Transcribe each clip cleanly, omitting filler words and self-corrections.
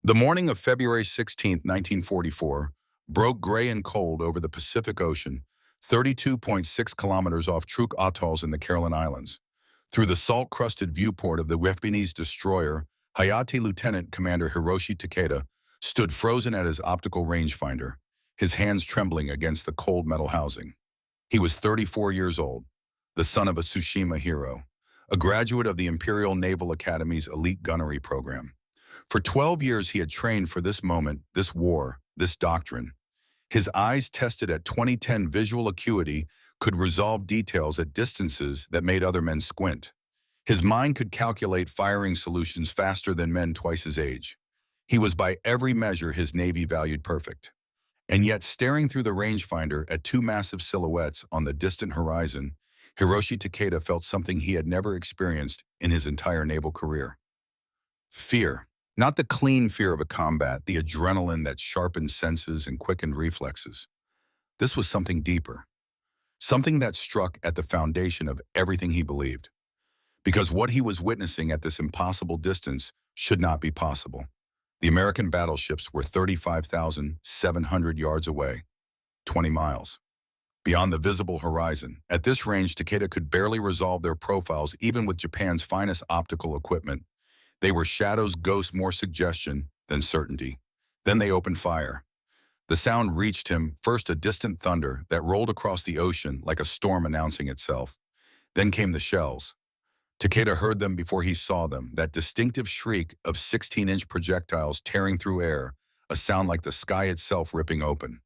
The morning of February 16, 1944, broke gray and cold over the Pacific Ocean, 32.6 kilometers off Truk Atolls in the Caroline Islands. Through the salt-crusted viewport of the Japanese destroyer, Hayate Lieutenant Commander Hiroshi Takeda stood frozen at his optical rangefinder, his hands trembling against the cold metal housing. He was 34 years old, the son of a Tsushima hero, a graduate of the Imperial Naval Academy's elite gunnery program. For 12 years he had trained for this moment, this war, this doctrine. His eyes, tested at 2010 visual acuity, could resolve details at distances that made other men squint. His mind could calculate firing solutions faster than men twice his age. He was by every measure his Navy valued perfect. And yet, staring through the rangefinder at two massive silhouettes on the distant horizon, Hiroshi Takeda felt something he had never experienced in his entire naval career. Fear. Not the clean fear of a combat, the adrenaline that sharpened senses and quickened reflexes. This was something deeper, something that struck at the foundation of everything he believed. Because what he was witnessing at this impossible distance should not be possible. The American battleships were 35,700 yards away, 20 miles. Beyond the visible horizon, at this range, Takeda could barely resolve their profiles even with Japan's finest optical equipment. They were shadows, ghosts, more suggestion than certainty. Then they opened fire. The sound reached him, first a distant thunder that rolled across the ocean like a storm announcing itself. Then came the shells. Takeda heard them before he saw them, that distinctive shriek of 16-inch projectiles tearing through air, a sound like the sky itself ripping open.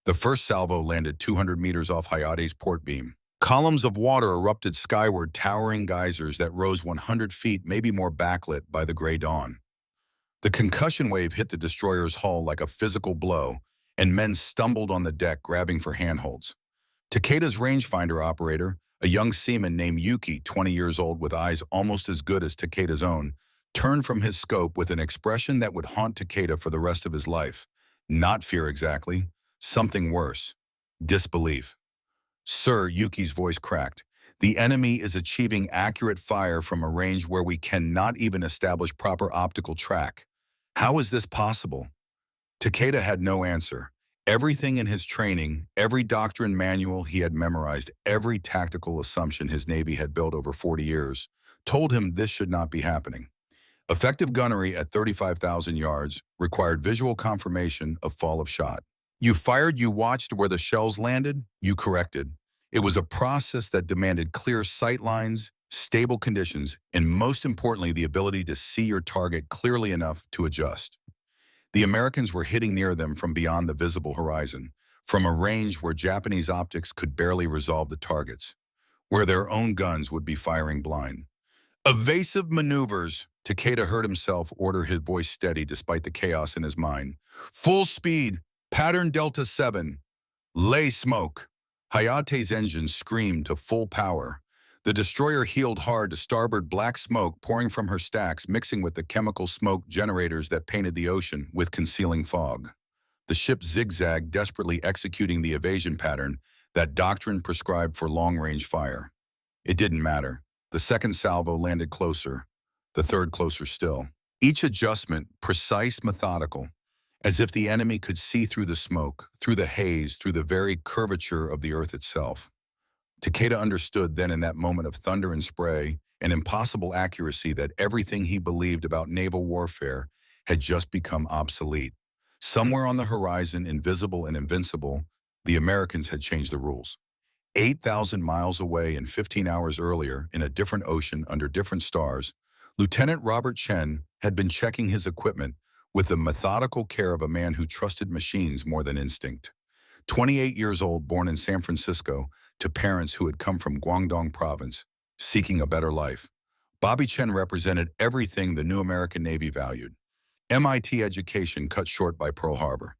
The first salvo landed 200 meters off Hayate's port beam. Columns of water erupted skyward, towering geysers that rose 100 feet, maybe more, backlit by the gray dawn. The concussion wave hit the destroyer's hull like a physical blow, and men stumbled on the deck, grabbing for handholds. Takeda's rangefinder operator, a young seaman named Yuki, 20 years old with eyes almost as good as Takeda's own, turned from his scope with an expression that would haunt Takeda for the rest of his life. Not fear exactly, something worse. Disbelief. "Sir," Yuki's voice cracked, "the enemy is achieving accurate fire from a range where we cannot even establish proper optical track. How is this possible?" Takeda had no answer. Everything in his training, every doctrine manual he had memorized, every tactical assumption his Navy had built over 40 years, told him this should not be happening. Effective gunnery at 35,000 yards required visual confirmation of fall of shot. You fired, you watched where the shells landed, you corrected. It was a process that demanded clear sight lines, stable conditions, and most importantly, the ability to see your target clearly enough to adjust. The Americans were hitting near them from beyond the visible horizon, from a range where Japanese optics could barely resolve the targets, where their own guns would be firing blind. Evasive maneuvers. Takeda heard himself order, his voice steady despite the chaos in his mind. Full speed. Pattern Delta 7. Lay smoke. Hayate's engines screamed to full power. The destroyer heeled hard to starboard, black smoke pouring from her stacks, mixing with the chemical smoke generators that painted the ocean with concealing fog. The ship zigzagged, desperately executing the evasion pattern that doctrine prescribed for long-range fire. It didn't matter. The second salvo landed closer, the third closer still. Each adjustment precise, methodical, as if the enemy could see through the smoke, through the haze, through the very curvature of the earth itself. Takeda understood then, in that moment of thunder and spray and impossible accuracy, that everything he believed about naval warfare had just become obsolete. Somewhere on the horizon, invisible and invincible, the Americans had changed the rules. 8,000 miles away and 15 hours earlier, in a different ocean under different stars, Lieutenant Robert Chen had been checking his equipment with the methodical care of a man who trusted machines more than instinct. 28 years old, born in San Francisco to parents who had come from Guangdong province, seeking a better life, Bobby Chen represented everything the new American Navy valued. MIT education cut short by Pearl Harbor,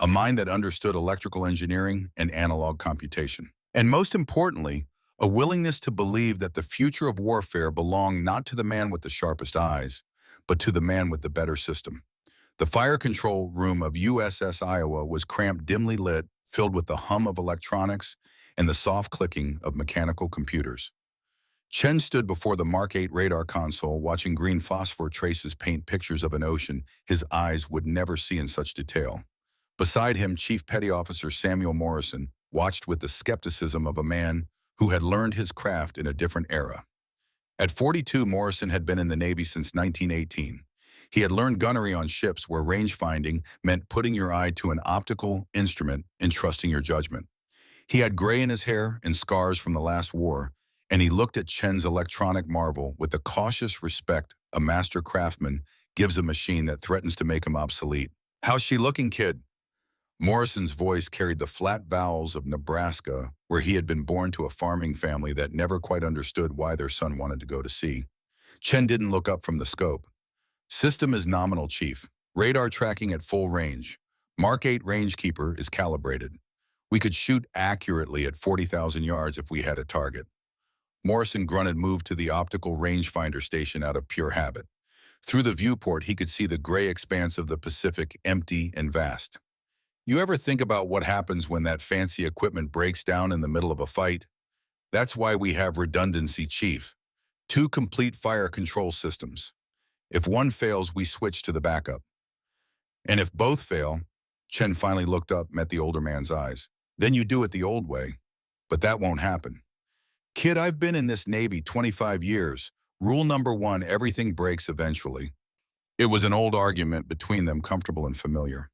a mind that understood electrical engineering and analog computation. And most importantly, a willingness to believe that the future of warfare belonged not to the man with the sharpest eyes, but to the man with the better system. The fire control room of USS Iowa was cramped, dimly lit, filled with the hum of electronics and the soft clicking of mechanical computers. Chen stood before the Mark 8 radar console, watching green phosphor traces paint pictures of an ocean his eyes would never see in such detail. Beside him, Chief Petty Officer Samuel Morrison watched with the skepticism of a man who had learned his craft in a different era. At 42, Morrison had been in the Navy since 1918. He had learned gunnery on ships where range finding meant putting your eye to an optical instrument and trusting your judgment. He had gray in his hair and scars from the last war, and he looked at Chen's electronic marvel with the cautious respect a master craftsman gives a machine that threatens to make him obsolete. "How's she looking, kid?" Morrison's voice carried the flat vowels of Nebraska, where he had been born to a farming family that never quite understood why their son wanted to go to sea. Chen didn't look up from the scope. "System is nominal, Chief. Radar tracking at full range. Mark 8 rangekeeper is calibrated. We could shoot accurately at 40,000 yards if we had a target." Morrison grunted, moved to the optical rangefinder station out of pure habit. Through the viewport, he could see the gray expanse of the Pacific, empty and vast. "You ever think about what happens when that fancy equipment breaks down in the middle of a fight? That's why we have redundancy, Chief. 2 complete fire control systems. If one fails, we switch to the backup. And if both fail," Chen finally looked up, met the older man's eyes, "then you do it the old way. But that won't happen. Kid, I've been in this Navy 25 years. Rule number 1, everything breaks eventually." It was an old argument between them, comfortable and familiar.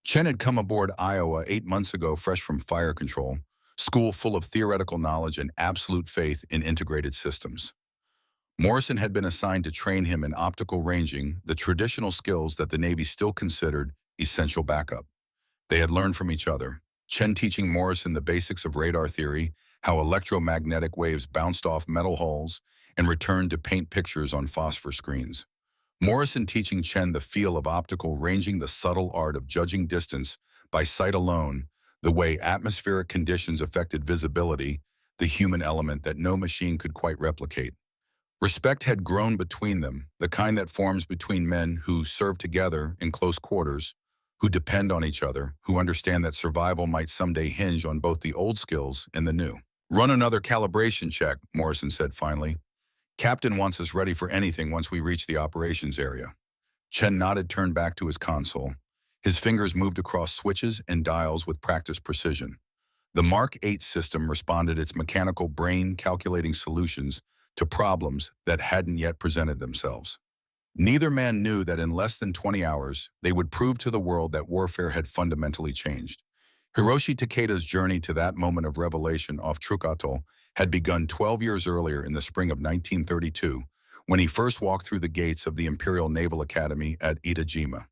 Chen had come aboard Iowa 8 months ago, fresh from fire control, school full of theoretical knowledge and absolute faith in integrated systems. Morrison had been assigned to train him in optical ranging, the traditional skills that the Navy still considered essential backup. They had learned from each other, Chen teaching Morrison the basics of radar theory, how electromagnetic waves bounced off metal hulls and returned to paint pictures on phosphor screens. Morrison teaching Chen the feel of optical ranging, the subtle art of judging distance by sight alone, the way atmospheric conditions affected visibility, the human element that no machine could quite replicate. Respect had grown between them, the kind that forms between men who serve together in close quarters, who depend on each other, who understand that survival might someday hinge on both the old skills and the new. "Run another calibration check," Morrison said finally. "Captain wants us ready for anything once we reach the operations area." Chen nodded, turned back to his console. His fingers moved across switches and dials with practiced precision. The Mark 8 system responded, its mechanical brain calculating solutions to problems that hadn't yet presented themselves. Neither man knew that in less than 20 hours, they would prove to the world that warfare had fundamentally changed. Hiroshi Takeda's journey to that moment of revelation off Truk Atoll had begun 12 years earlier in the spring of 1932, when he first walked through the gates of the Imperial Naval Academy at Itajima.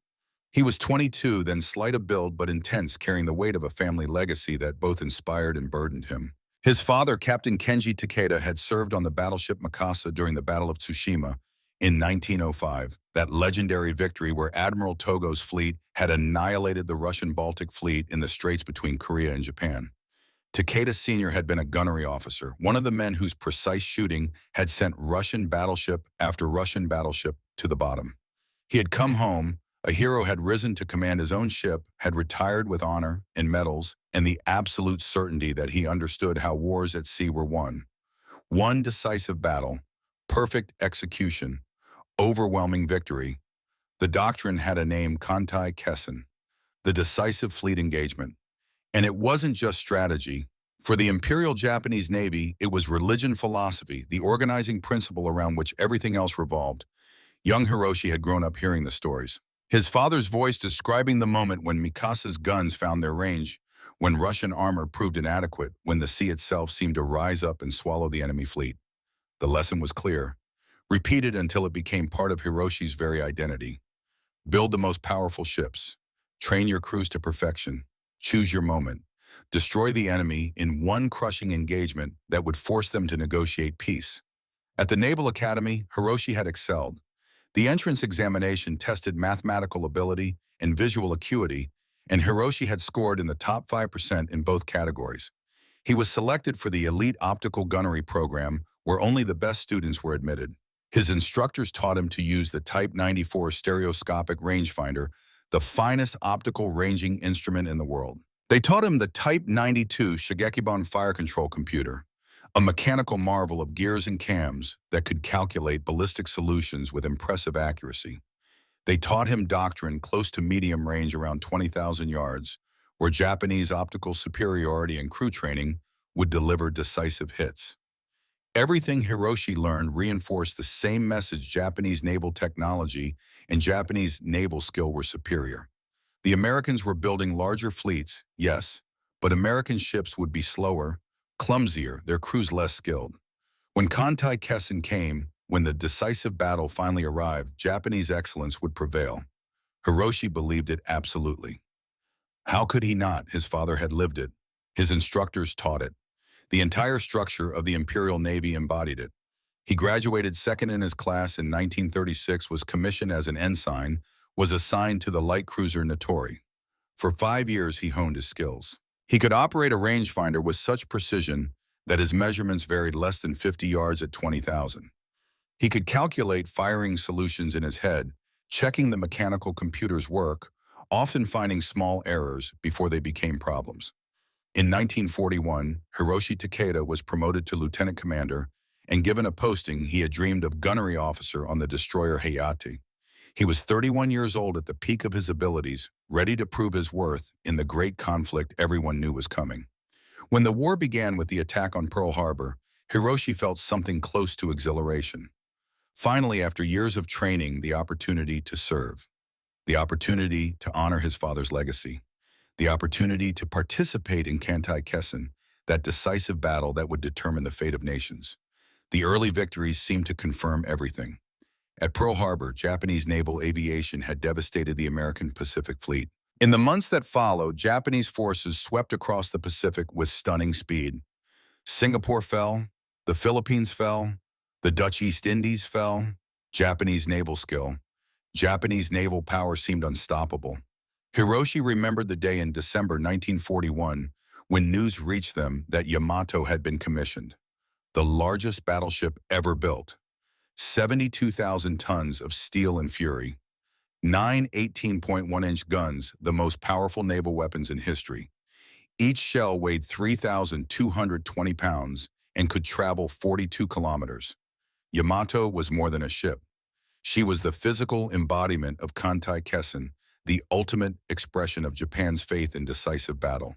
He was 22, then slight of build but intense, carrying the weight of a family legacy that both inspired and burdened him. His father, Captain Kenji Takeda, had served on the battleship Mikasa during the Battle of Tsushima in 1905, that legendary victory where Admiral Togo's fleet had annihilated the Russian Baltic fleet in the straits between Korea and Japan. Takeda Sr. had been a gunnery officer, one of the men whose precise shooting had sent Russian battleship after Russian battleship to the bottom. He had come home, a hero, had risen to command his own ship, had retired with honor and medals and the absolute certainty that he understood how wars at sea were won. One decisive battle, perfect execution, overwhelming victory. The doctrine had a name, Kantai Kessen, the decisive fleet engagement. And it wasn't just strategy. For the Imperial Japanese Navy, it was religion philosophy, the organizing principle around which everything else revolved. Young Hiroshi had grown up hearing the stories. His father's voice describing the moment when Mikasa's guns found their range, when Russian armor proved inadequate, when the sea itself seemed to rise up and swallow the enemy fleet. The lesson was clear, repeated until it became part of Hiroshi's very identity. Build the most powerful ships. Train your crews to perfection. Choose your moment. Destroy the enemy in one crushing engagement that would force them to negotiate peace. At the Naval Academy, Hiroshi had excelled. The entrance examination tested mathematical ability and visual acuity, and Hiroshi had scored in the top 5% in both categories. He was selected for the elite optical gunnery program, where only the best students were admitted. His instructors taught him to use the Type 94 stereoscopic rangefinder, the finest optical ranging instrument in the world. They taught him the Type 92 Shigekiban fire control computer, a mechanical marvel of gears and cams that could calculate ballistic solutions with impressive accuracy. They taught him doctrine close to medium range around 20,000 yards, where Japanese optical superiority and crew training would deliver decisive hits. Everything Hiroshi learned reinforced the same message: Japanese naval technology and Japanese naval skill were superior. The Americans were building larger fleets, yes, but American ships would be slower, clumsier, their crews less skilled. When Kantai Kessen came, when the decisive battle finally arrived, Japanese excellence would prevail. Hiroshi believed it absolutely. How could he not? His father had lived it. His instructors taught it. The entire structure of the Imperial Navy embodied it. He graduated second in his class in 1936, was commissioned as an ensign, was assigned to the light cruiser Notori. For 5 years, he honed his skills. He could operate a rangefinder with such precision that his measurements varied less than 50 yards at 20,000. He could calculate firing solutions in his head, checking the mechanical computer's work, often finding small errors before they became problems. In 1941, Hiroshi Takeda was promoted to lieutenant commander and given a posting he had dreamed of: gunnery officer on the destroyer Hayate. He was 31 years old at the peak of his abilities, ready to prove his worth in the great conflict everyone knew was coming. When the war began with the attack on Pearl Harbor, Hiroshi felt something close to exhilaration. Finally, after years of training, the opportunity to serve, the opportunity to honor his father's legacy, the opportunity to participate in Kantai Kessen, that decisive battle that would determine the fate of nations. The early victories seemed to confirm everything. At Pearl Harbor, Japanese naval aviation had devastated the American Pacific Fleet. In the months that followed, Japanese forces swept across the Pacific with stunning speed. Singapore fell, the Philippines fell, the Dutch East Indies fell. Japanese naval skill, Japanese naval power seemed unstoppable. Hiroshi remembered the day in December 1941 when news reached them that Yamato had been commissioned, the largest battleship ever built. 72,000 tons of steel and fury, 9 18.1-inch guns, the most powerful naval weapons in history. Each shell weighed 3,220 pounds and could travel 42 kilometers. Yamato was more than a ship. She was the physical embodiment of Kantai Kessen, the ultimate expression of Japan's faith in decisive battle.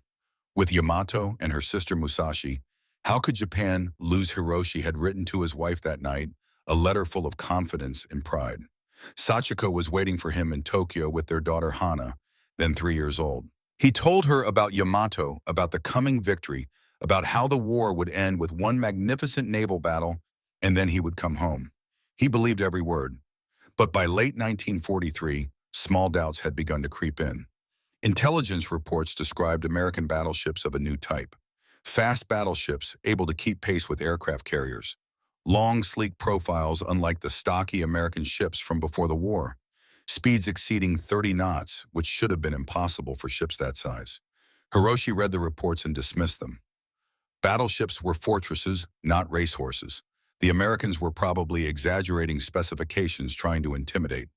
With Yamato and her sister Musashi, how could Japan lose? Hiroshi had written to his wife that night, a letter full of confidence and pride. Sachiko was waiting for him in Tokyo with their daughter Hana, then 3 years old. He told her about Yamato, about the coming victory, about how the war would end with one magnificent naval battle, and then he would come home. He believed every word. But by late 1943, small doubts had begun to creep in. Intelligence reports described American battleships of a new type. Fast battleships able to keep pace with aircraft carriers. Long, sleek profiles unlike the stocky American ships from before the war. Speeds exceeding 30 knots, which should have been impossible for ships that size. Hiroshi read the reports and dismissed them. Battleships were fortresses, not racehorses. The Americans were probably exaggerating specifications, trying to intimidate.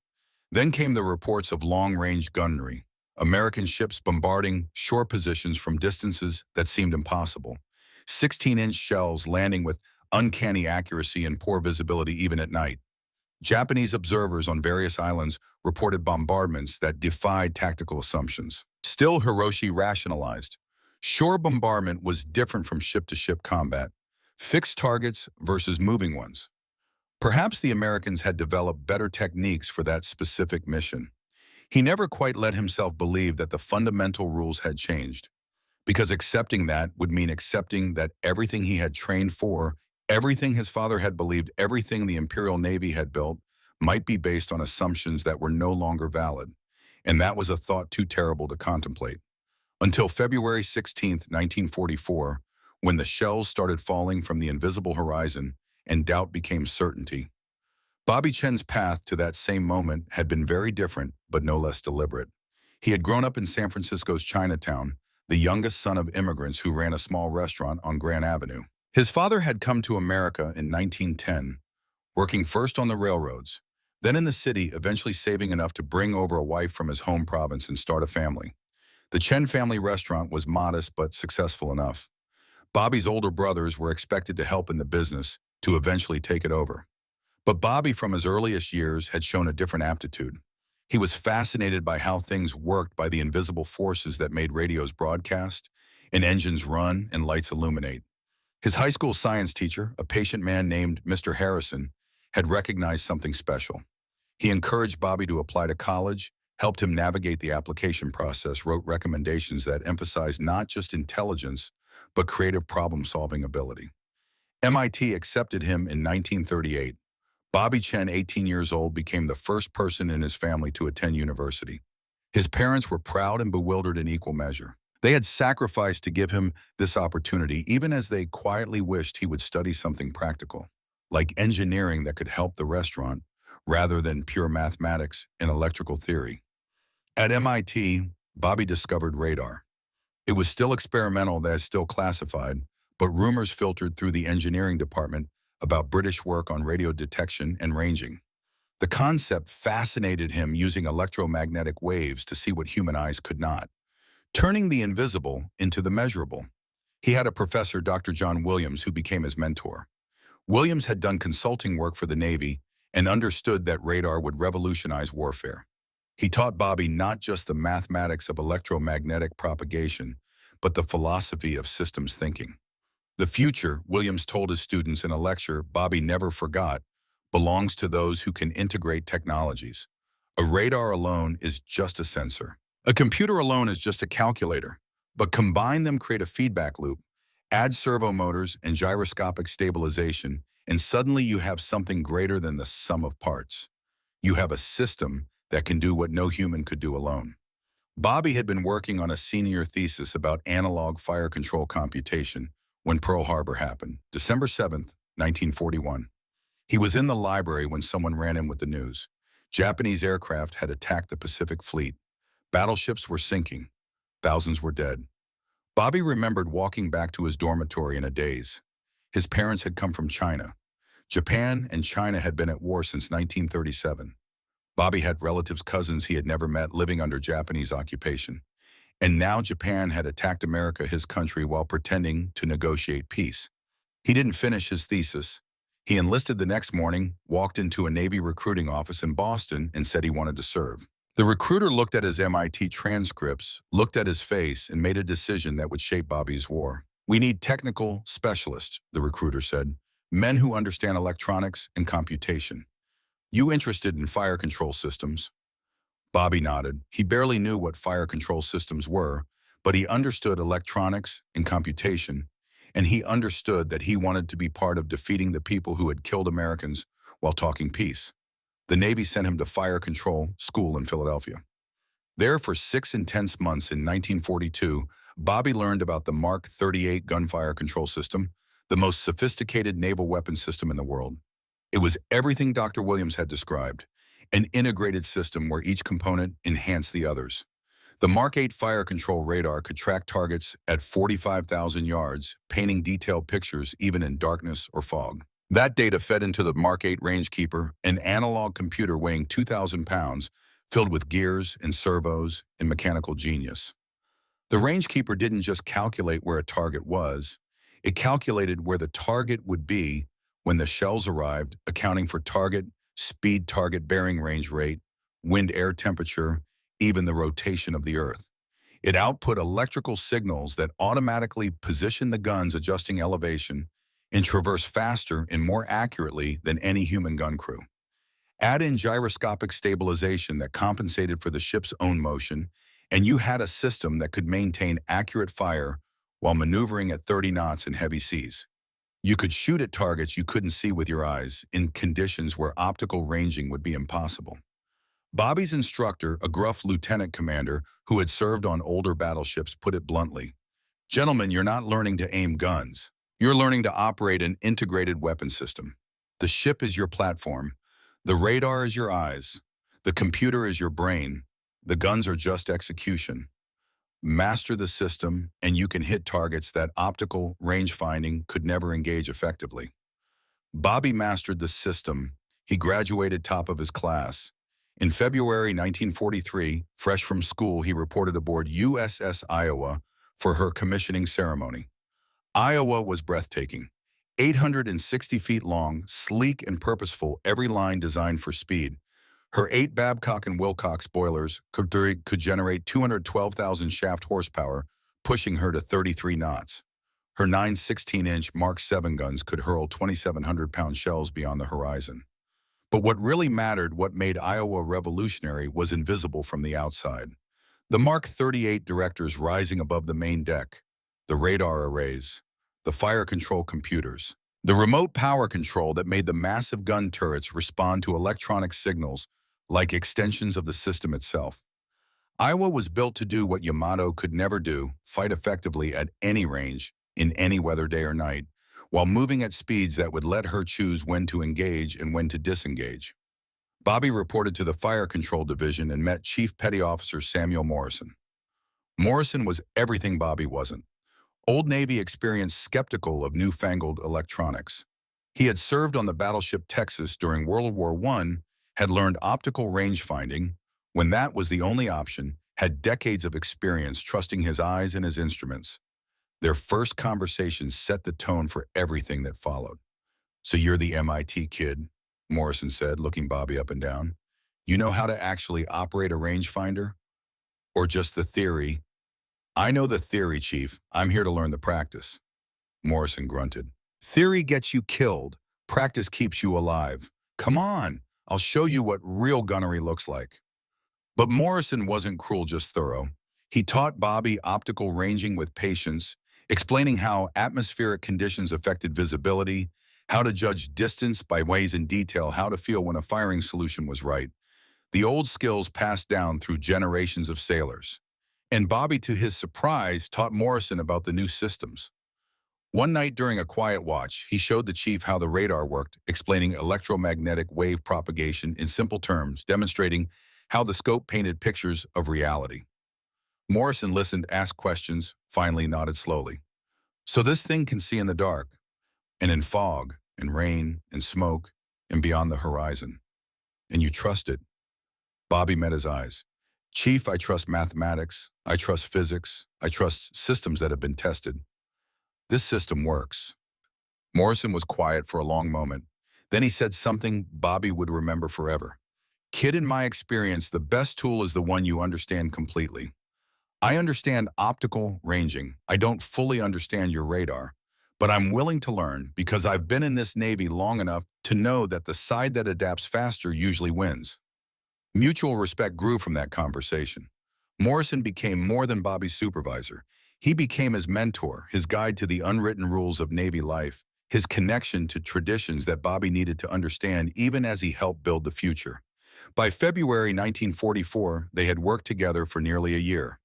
Then came the reports of long-range gunnery, American ships bombarding shore positions from distances that seemed impossible. 16-inch shells landing with uncanny accuracy and poor visibility even at night. Japanese observers on various islands reported bombardments that defied tactical assumptions. Still, Hiroshi rationalized. Shore bombardment was different from ship-to-ship combat. Fixed targets versus moving ones. Perhaps the Americans had developed better techniques for that specific mission. He never quite let himself believe that the fundamental rules had changed, because accepting that would mean accepting that everything he had trained for, everything his father had believed, everything the Imperial Navy had built, might be based on assumptions that were no longer valid. And that was a thought too terrible to contemplate. Until February 16, 1944, when the shells started falling from the invisible horizon and doubt became certainty. Bobby Chen's path to that same moment had been very different, but no less deliberate. He had grown up in San Francisco's Chinatown, the youngest son of immigrants who ran a small restaurant on Grand Avenue. His father had come to America in 1910, working first on the railroads, then in the city, eventually saving enough to bring over a wife from his home province and start a family. The Chen family restaurant was modest but successful enough. Bobby's older brothers were expected to help in the business to eventually take it over. But Bobby, from his earliest years, had shown a different aptitude. He was fascinated by how things worked, by the invisible forces that made radios broadcast and engines run and lights illuminate. His high school science teacher, a patient man named Mr. Harrison, had recognized something special. He encouraged Bobby to apply to college, helped him navigate the application process, wrote recommendations that emphasized not just intelligence, but creative problem-solving ability. MIT accepted him in 1938. Bobby Chen, 18 years old, became the first person in his family to attend university. His parents were proud and bewildered in equal measure. They had sacrificed to give him this opportunity, even as they quietly wished he would study something practical, like engineering that could help the restaurant, rather than pure mathematics and electrical theory. At MIT, Bobby discovered radar. It was still experimental, that is still classified, but rumors filtered through the engineering department about British work on radio detection and ranging. The concept fascinated him, using electromagnetic waves to see what human eyes could not, turning the invisible into the measurable. He had a professor, Dr. John Williams, who became his mentor. Williams had done consulting work for the Navy and understood that radar would revolutionize warfare. He taught Bobby not just the mathematics of electromagnetic propagation, but the philosophy of systems thinking. The future, Williams told his students in a lecture Bobby never forgot, belongs to those who can integrate technologies. A radar alone is just a sensor. A computer alone is just a calculator. But combine them, create a feedback loop, add servo motors and gyroscopic stabilization, and suddenly you have something greater than the sum of parts. You have a system that can do what no human could do alone. Bobby had been working on a senior thesis about analog fire control computation when Pearl Harbor happened, December 7th, 1941. He was in the library when someone ran in with the news. Japanese aircraft had attacked the Pacific Fleet. Battleships were sinking. Thousands were dead. Bobby remembered walking back to his dormitory in a daze. His parents had come from China. Japan and China had been at war since 1937. Bobby had relatives, cousins he had never met, living under Japanese occupation. And now Japan had attacked America, his country, while pretending to negotiate peace. He didn't finish his thesis. He enlisted the next morning, walked into a Navy recruiting office in Boston, and said he wanted to serve. The recruiter looked at his MIT transcripts, looked at his face, and made a decision that would shape Bobby's war. "We need technical specialists," the recruiter said, "men who understand electronics and computation. You interested in fire control systems?" Bobby nodded. He barely knew what fire control systems were, but he understood electronics and computation, and he understood that he wanted to be part of defeating the people who had killed Americans while talking peace. The Navy sent him to fire control school in Philadelphia. There, for 6 intense months in 1942, Bobby learned about the Mark 38 gunfire control system, the most sophisticated naval weapon system in the world. It was everything Dr. Williams had described, an integrated system where each component enhanced the others. The Mark 8 fire control radar could track targets at 45,000 yards, painting detailed pictures even in darkness or fog. That data fed into the Mark 8 Rangekeeper, an analog computer weighing 2,000 pounds, filled with gears and servos and mechanical genius. The Rangekeeper didn't just calculate where a target was, it calculated where the target would be when the shells arrived, accounting for target speed, target bearing range rate, wind, air temperature, even the rotation of the Earth. It output electrical signals that automatically position the guns, adjusting elevation, and traverse faster and more accurately than any human gun crew. Add in gyroscopic stabilization that compensated for the ship's own motion, and you had a system that could maintain accurate fire while maneuvering at 30 knots in heavy seas. You could shoot at targets you couldn't see with your eyes in conditions where optical ranging would be impossible. Bobby's instructor, a gruff lieutenant commander who had served on older battleships, put it bluntly, "Gentlemen, you're not learning to aim guns. You're learning to operate an integrated weapon system. The ship is your platform. The radar is your eyes. The computer is your brain. The guns are just execution. Master the system, and you can hit targets that optical range finding could never engage effectively." Bobby mastered the system. He graduated top of his class. In February 1943, fresh from school, he reported aboard USS Iowa for her commissioning ceremony. Iowa was breathtaking. 860 feet long, sleek and purposeful, every line designed for speed. Her 8 Babcock and Wilcox boilers could generate 212,000 shaft horsepower, pushing her to 33 knots. Her 9 16-inch Mark 7 guns could hurl 2,700-pound shells beyond the horizon. But what really mattered, what made Iowa revolutionary, was invisible from the outside. The Mark 38 directors rising above the main deck, the radar arrays, the fire control computers, the remote power control that made the massive gun turrets respond to electronic signals like extensions of the system itself. Iowa was built to do what Yamato could never do, fight effectively at any range, in any weather, day or night, while moving at speeds that would let her choose when to engage and when to disengage. Bobby reported to the Fire Control Division and met Chief Petty Officer Samuel Morrison. Morrison was everything Bobby wasn't. Old Navy experience, skeptical of newfangled electronics. He had served on the battleship Texas during World War I, had learned optical range finding, when that was the only option, had decades of experience trusting his eyes and his instruments. Their first conversation set the tone for everything that followed. "So you're the MIT kid," Morrison said, looking Bobby up and down. "You know how to actually operate a rangefinder? Or just the theory?" "I know the theory, Chief. I'm here to learn the practice." Morrison grunted. "Theory gets you killed. Practice keeps you alive. Come on, I'll show you what real gunnery looks like." But Morrison wasn't cruel, just thorough. He taught Bobby optical ranging with patience, explaining how atmospheric conditions affected visibility, how to judge distance by ways in detail, how to feel when a firing solution was right. The old skills passed down through generations of sailors. And Bobby, to his surprise, taught Morrison about the new systems. One night during a quiet watch, he showed the chief how the radar worked, explaining electromagnetic wave propagation in simple terms, demonstrating how the scope painted pictures of reality. Morrison listened, asked questions, finally nodded slowly. "So this thing can see in the dark, and in fog, and rain, and smoke, and beyond the horizon. And you trust it?" Bobby met his eyes. "Chief, I trust mathematics, I trust physics, I trust systems that have been tested. This system works." Morrison was quiet for a long moment. Then he said something Bobby would remember forever. "Kid, in my experience, the best tool is the one you understand completely. I understand optical ranging. I don't fully understand your radar, but I'm willing to learn because I've been in this Navy long enough to know that the side that adapts faster usually wins." Mutual respect grew from that conversation. Morrison became more than Bobby's supervisor. He became his mentor, his guide to the unwritten rules of Navy life, his connection to traditions that Bobby needed to understand even as he helped build the future. By February 1944, they had worked together for nearly a year.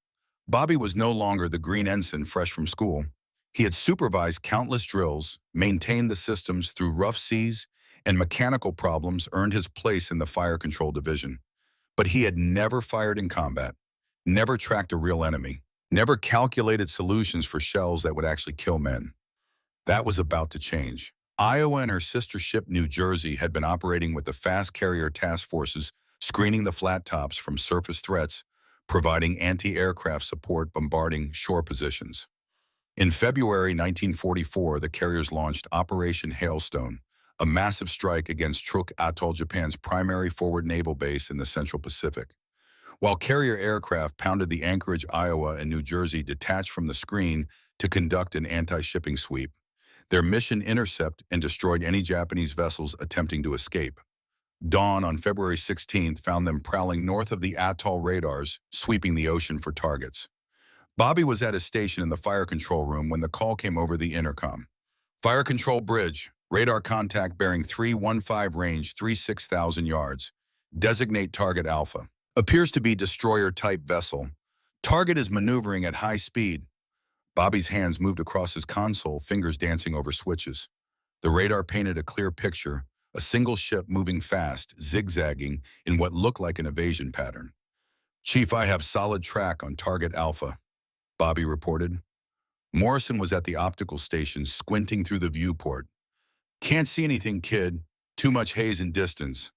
Bobby was no longer the green ensign fresh from school. He had supervised countless drills, maintained the systems through rough seas, and mechanical problems earned his place in the Fire Control Division. But he had never fired in combat, never tracked a real enemy, never calculated solutions for shells that would actually kill men. That was about to change. Iowa and her sister ship New Jersey had been operating with the fast carrier task forces, screening the flat tops from surface threats, providing anti-aircraft support, bombarding shore positions. In February 1944, the carriers launched Operation Hailstone, a massive strike against Truk Atoll, Japan's primary forward naval base in the Central Pacific. While carrier aircraft pounded the anchorage, Iowa and New Jersey detached from the screen to conduct an anti-shipping sweep. Their mission: intercept and destroyed any Japanese vessels attempting to escape. Dawn on February 16th found them prowling north of the atoll, radars sweeping the ocean for targets. Bobby was at his station in the fire control room when the call came over the intercom. "Fire control bridge, radar contact bearing 315 range, 36,000 yards. Designate target Alpha. Appears to be destroyer-type vessel. Target is maneuvering at high speed." Bobby's hands moved across his console, fingers dancing over switches. The radar painted a clear picture, a single ship moving fast, zigzagging in what looked like an evasion pattern. "Chief, I have solid track on target Alpha," Bobby reported. Morrison was at the optical station, squinting through the viewport. "Can't see anything, kid. Too much haze and distance.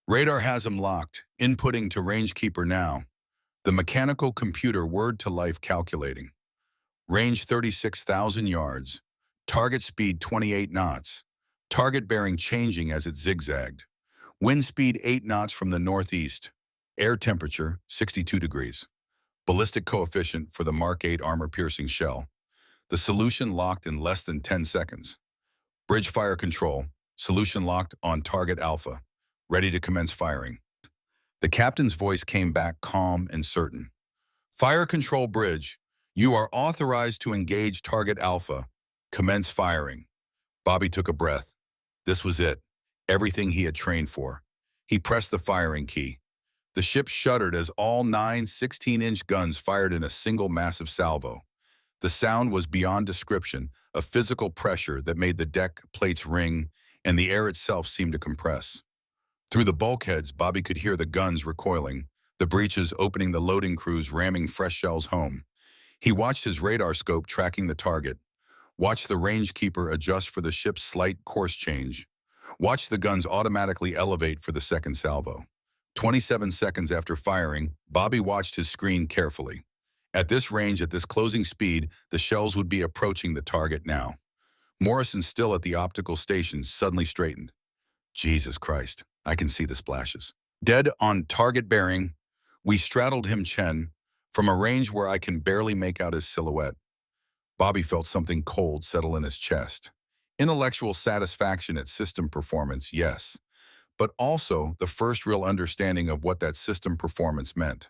Radar has him locked. Inputting to rangekeeper now." The mechanical computer word to life calculating. Range 36,000 yards. Target speed 28 knots. Target bearing changing as it zigzagged. Wind speed 8 knots from the northeast. Air temperature 62 degrees. Ballistic coefficient for the Mark 8 armor-piercing shell. The solution locked in less than 10 seconds. Bridge fire control. Solution locked on target Alpha. Ready to commence firing. The captain's voice came back calm and certain. Fire control bridge. You are authorized to engage target Alpha. Commence firing. Bobby took a breath. This was it. Everything he had trained for. He pressed the firing key. The ship shuddered as all 9 16-inch guns fired in a single massive salvo. The sound was beyond description, a physical pressure that made the deck plates ring, and the air itself seemed to compress. Through the bulkheads, Bobby could hear the guns recoiling, the breaches opening, the loading crews ramming fresh shells home. He watched his radar scope tracking the target, watched the rangekeeper adjust for the ship's slight course change, watched the guns automatically elevate for the second salvo. 27 seconds after firing, Bobby watched his screen carefully. At this range, at this closing speed, the shells would be approaching the target now. Morrison, still at the optical station, suddenly straightened. Jesus Christ, I can see the splashes. Dead on target bearing, we straddled him, Chen, from a range where I can barely make out his silhouette. Bobby felt something cold settle in his chest. Intellectual satisfaction at system performance, yes, but also the first real understanding of what that system performance meant.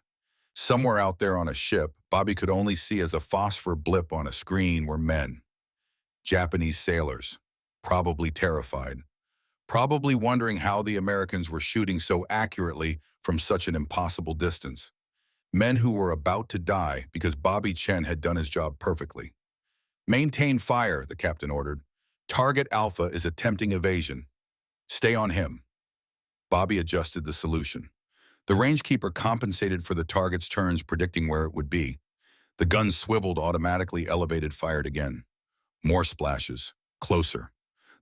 Somewhere out there on a ship, Bobby could only see as a phosphor blip on a screen were men. Japanese sailors, probably terrified, probably wondering how the Americans were shooting so accurately from such an impossible distance. Men who were about to die because Bobby Chen had done his job perfectly. Maintain fire, the captain ordered. Target Alpha is attempting evasion. Stay on him. Bobby adjusted the solution. The rangekeeper compensated for the target's turns, predicting where it would be. The gun swiveled, automatically elevated, fired again. More splashes. Closer.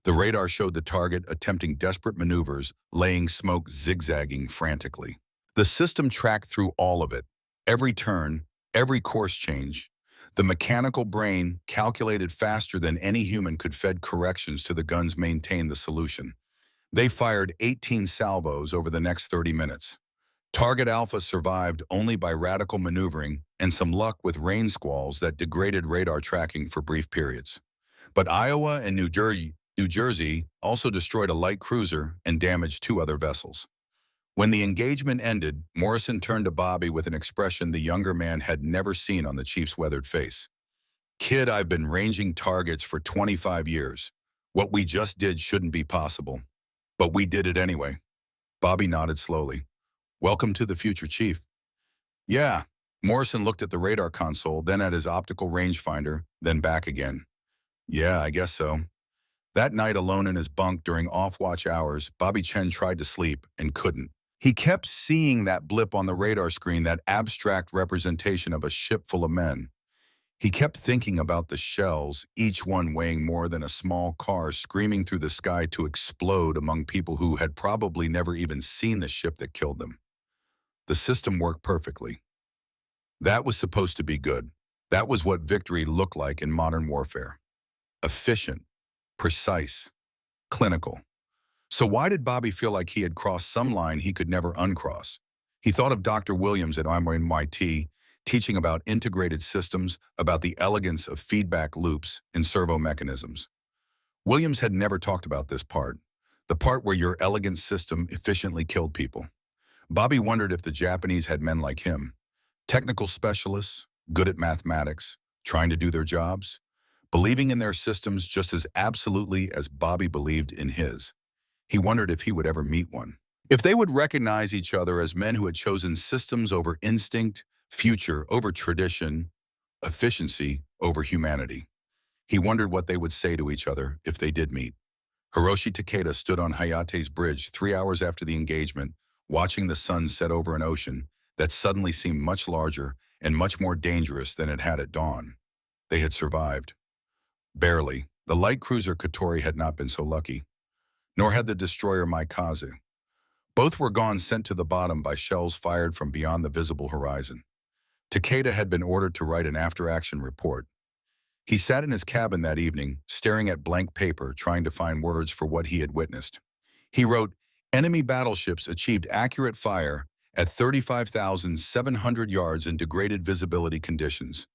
The radar showed the target attempting desperate maneuvers, laying smoke, zigzagging frantically. The system tracked through all of it. Every turn, every course change. The mechanical brain calculated faster than any human could, fed corrections to the guns, maintained the solution. They fired 18 salvos over the next 30 minutes. Target Alpha survived only by radical maneuvering and some luck with rain squalls that degraded radar tracking for brief periods. But Iowa and New Jersey also destroyed a light cruiser and damaged 2 other vessels. When the engagement ended, Morrison turned to Bobby with an expression the younger man had never seen on the chief's weathered face. Kid, I've been ranging targets for 25 years. What we just did shouldn't be possible. But we did it anyway. Bobby nodded slowly. Welcome to the future, Chief. Yeah. Morrison looked at the radar console, then at his optical rangefinder, then back again. Yeah, I guess so. That night, alone in his bunk during off-watch hours, Bobby Chen tried to sleep and couldn't. He kept seeing that blip on the radar screen, that abstract representation of a ship full of men. He kept thinking about the shells, each one weighing more than a small car, screaming through the sky to explode among people who had probably never even seen the ship that killed them. The system worked perfectly. That was supposed to be good. That was what victory looked like in modern warfare. Efficient, precise, clinical. So why did Bobby feel like he had crossed some line he could never uncross? He thought of Dr. Williams at WWII teaching about integrated systems, about the elegance of feedback loops and servo mechanisms. Williams had never talked about this part, the part where your elegant system efficiently killed people. Bobby wondered if the Japanese had men like him, technical specialists, good at mathematics, trying to do their jobs, believing in their systems just as absolutely as Bobby believed in his. He wondered if he would ever meet one. If they would recognize each other as men who had chosen systems over instinct, future over tradition, efficiency over humanity. He wondered what they would say to each other if they did meet. Hiroshi Takeda stood on Hayate's bridge 3 hours after the engagement, watching the sun set over an ocean that suddenly seemed much larger and much more dangerous than it had at dawn. They had survived. Barely. The light cruiser Katori had not been so lucky, nor had the destroyer Maikaze. Both were gone, sent to the bottom by shells fired from beyond the visible horizon. Takeda had been ordered to write an after-action report. He sat in his cabin that evening, staring at blank paper, trying to find words for what he had witnessed. He wrote, "Enemy battleships achieved accurate fire at 35,700 yards in degraded visibility conditions.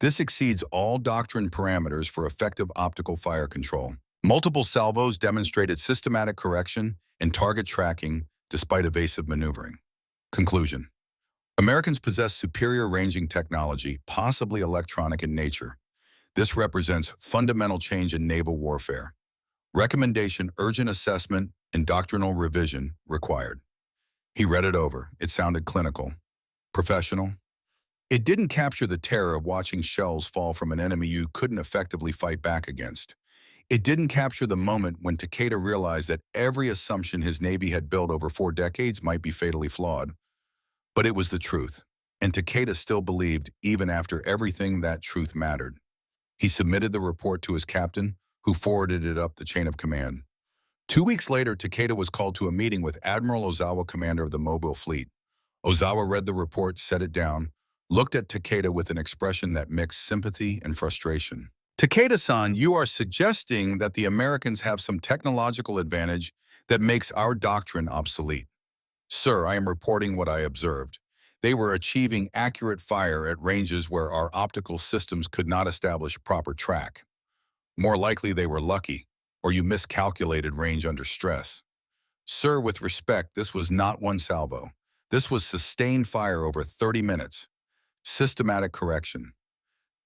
This exceeds all doctrine parameters for effective optical fire control. Multiple salvos demonstrated systematic correction and target tracking despite evasive maneuvering." Conclusion. Americans possess superior ranging technology, possibly electronic in nature. This represents fundamental change in naval warfare. Recommendation: urgent assessment and doctrinal revision required. He read it over. It sounded clinical, professional. It didn't capture the terror of watching shells fall from an enemy you couldn't effectively fight back against. It didn't capture the moment when Takeda realized that every assumption his Navy had built over 4 decades might be fatally flawed. But it was the truth, and Takeda still believed even after everything that truth mattered. He submitted the report to his captain, who forwarded it up the chain of command. 2 weeks later, Takeda was called to a meeting with Admiral Ozawa, commander of the Mobile Fleet. Ozawa read the report, set it down, looked at Takeda with an expression that mixed sympathy and frustration. "Takeda-san, you are suggesting that the Americans have some technological advantage that makes our doctrine obsolete." "Sir, I am reporting what I observed. They were achieving accurate fire at ranges where our optical systems could not establish proper track. More likely they were lucky, or you miscalculated range under stress. Sir, with respect, this was not one salvo. This was sustained fire over 30 minutes. Systematic correction.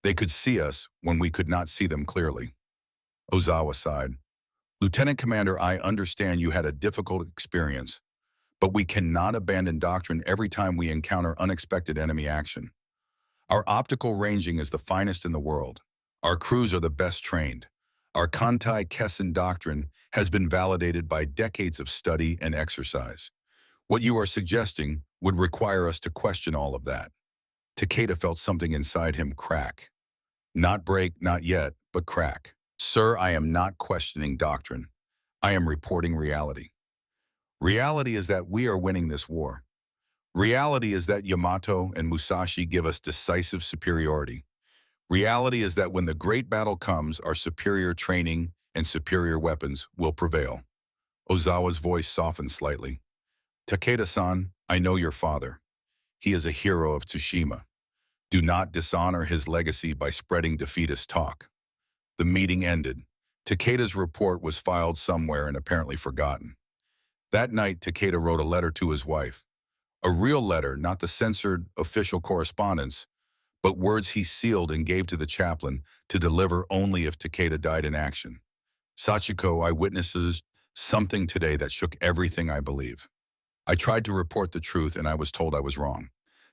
They could see us when we could not see them clearly." Ozawa sighed. "Lieutenant Commander, I understand you had a difficult experience, but we cannot abandon doctrine every time we encounter unexpected enemy action. Our optical ranging is the finest in the world. Our crews are the best trained. Our Kantai Kessen doctrine has been validated by decades of study and exercise. What you are suggesting would require us to question all of that." Takeda felt something inside him crack. Not break, not yet, but crack. "Sir, I am not questioning doctrine. I am reporting reality. Reality is that we are winning this war. Reality is that Yamato and Musashi give us decisive superiority. Reality is that when the great battle comes, our superior training and superior weapons will prevail." Ozawa's voice softened slightly. "Takeda-san, I know your father. He is a hero of Tsushima. Do not dishonor his legacy by spreading defeatist talk." The meeting ended. Takeda's report was filed somewhere and apparently forgotten. That night, Takeda wrote a letter to his wife. A real letter, not the censored official correspondence, but words he sealed and gave to the chaplain to deliver only if Takeda died in action. "Sachiko, I witnesses something today that shook everything I believe. I tried to report the truth and I was told I was wrong.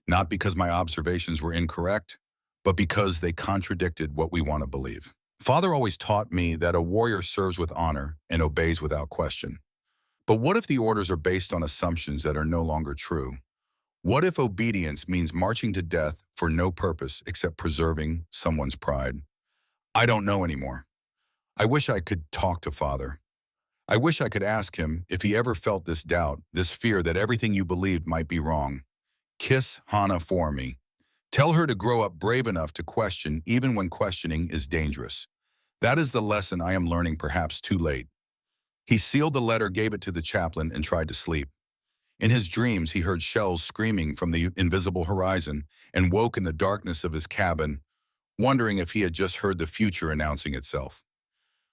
Not because my observations were incorrect, but because they contradicted what we want to believe. Father always taught me that a warrior serves with honor and obeys without question. But what if the orders are based on assumptions that are no longer true? What if obedience means marching to death for no purpose except preserving someone's pride? I don't know anymore. I wish I could talk to Father. I wish I could ask him if he ever felt this doubt, this fear that everything you believed might be wrong. Kiss Hana for me. Tell her to grow up brave enough to question even when questioning is dangerous. That is the lesson I am learning, perhaps too late." He sealed the letter, gave it to the chaplain, and tried to sleep. In his dreams, he heard shells screaming from the invisible horizon and woke in the darkness of his cabin, wondering if he had just heard the future announcing itself.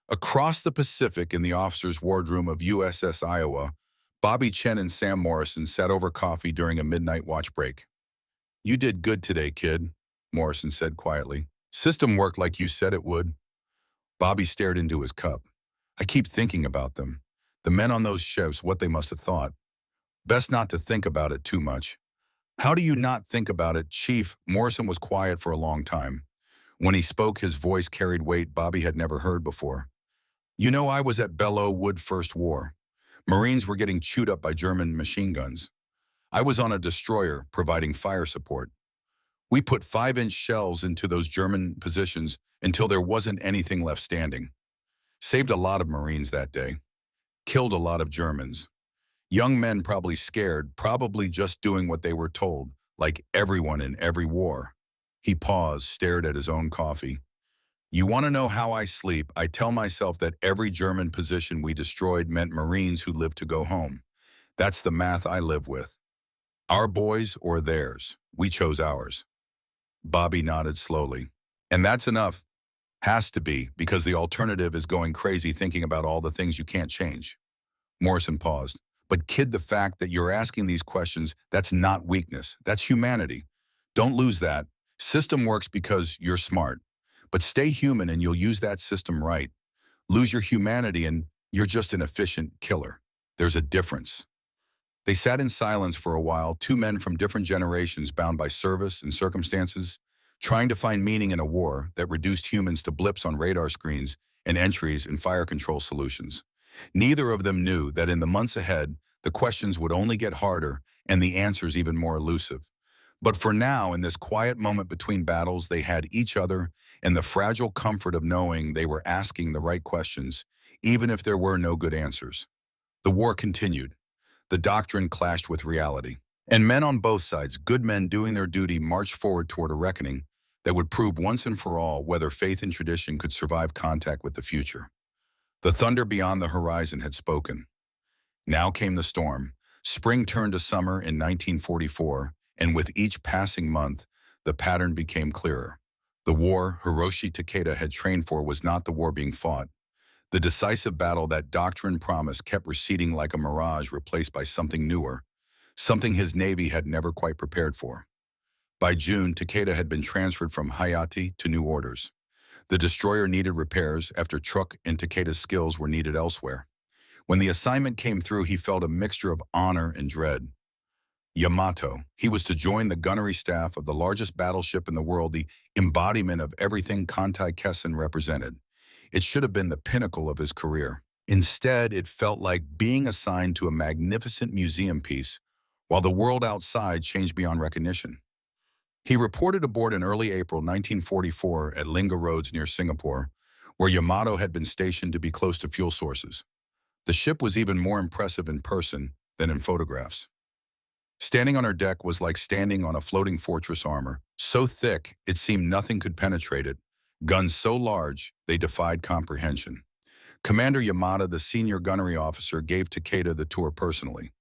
Across the Pacific, in the officer's wardroom of USS Iowa, Bobby Chen and Sam Morrison sat over coffee during a midnight watch break. "You did good today, kid," Morrison said quietly. "System worked like you said it would." Bobby stared into his cup. "I keep thinking about them. The men on those ships, what they must have thought. Best not to think about it too much." "How do you not think about it, Chief?" Morrison was quiet for a long time. When he spoke, his voice carried weight Bobby had never heard before. "You know, I was at Belleau Wood First War. Marines were getting chewed up by German machine guns. I was on a destroyer providing fire support. We put 5-inch shells into those German positions until there wasn't anything left standing. Saved a lot of Marines that day. Killed a lot of Germans. Young men probably scared, probably just doing what they were told, like everyone in every war." He paused, stared at his own coffee. You want to know how I sleep? I tell myself that every German position we destroyed meant Marines who lived to go home. That's the math I live with. Our boys or theirs. We chose ours. Bobby nodded slowly. And that's enough. Has to be, because the alternative is going crazy thinking about all the things you can't change. Morrison paused. But kid, the fact that you're asking these questions, that's not weakness. That's humanity. Don't lose that. System works because you're smart. But stay human and you'll use that system right. Lose your humanity and you're just an efficient killer. There's a difference. They sat in silence for a while, two men from different generations bound by service and circumstances, trying to find meaning in a war that reduced humans to blips on radar screens and entries in fire control solutions. Neither of them knew that in the months ahead, the questions would only get harder and the answers even more elusive. But for now, in this quiet moment between battles, they had each other and the fragile comfort of knowing they were asking the right questions, even if there were no good answers. The war continued. The doctrine clashed with reality. And men on both sides, good men doing their duty, marched forward toward a reckoning that would prove once and for all whether faith and tradition could survive contact with the future. The thunder beyond the horizon had spoken. Now came the storm. Spring turned to summer in 1944, and with each passing month, the pattern became clearer. The war Hiroshi Takeda had trained for was not the war being fought. The decisive battle that doctrine promised kept receding like a mirage replaced by something newer, something his Navy had never quite prepared for. By June, Takeda had been transferred from Hayate to new orders. The destroyer needed repairs after Truk and Takeda's skills were needed elsewhere. When the assignment came through, he felt a mixture of honor and dread. Yamato, he was to join the gunnery staff of the largest battleship in the world, the embodiment of everything Kantai Kessen represented. It should have been the pinnacle of his career. Instead, it felt like being assigned to a magnificent museum piece, while the world outside changed beyond recognition. He reported aboard in early April 1944 at Linga Roads near Singapore, where Yamato had been stationed to be close to fuel sources. The ship was even more impressive in person than in photographs. Standing on her deck was like standing on a floating fortress armor, so thick it seemed nothing could penetrate it, guns so large they defied comprehension. Commander Yamada, the senior gunnery officer, gave Takeda the tour personally.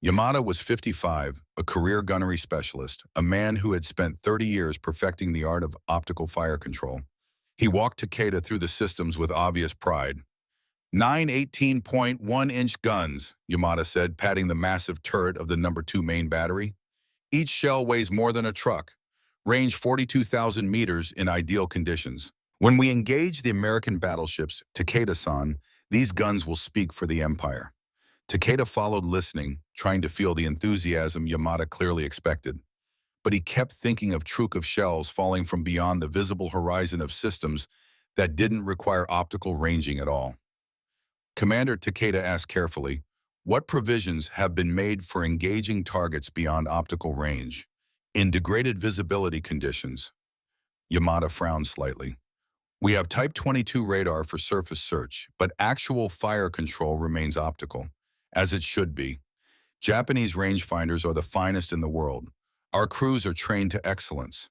Yamada was 55, a career gunnery specialist, a man who had spent 30 years perfecting the art of optical fire control. He walked Takeda through the systems with obvious pride. 9 18.1-inch guns, Yamada said, patting the massive turret of the number 2 main battery. Each shell weighs more than a truck. Range 42,000 meters in ideal conditions. When we engage the American battleships, Takeda-san, these guns will speak for the Empire. Takeda followed, listening, trying to feel the enthusiasm Yamada clearly expected. But he kept thinking of Truk of shells falling from beyond the visible horizon of systems that didn't require optical ranging at all. Commander Takeda asked carefully, what provisions have been made for engaging targets beyond optical range, in degraded visibility conditions? Yamada frowned slightly. We have Type 22 radar for surface search, but actual fire control remains optical, as it should be. Japanese rangefinders are the finest in the world. Our crews are trained to excellence.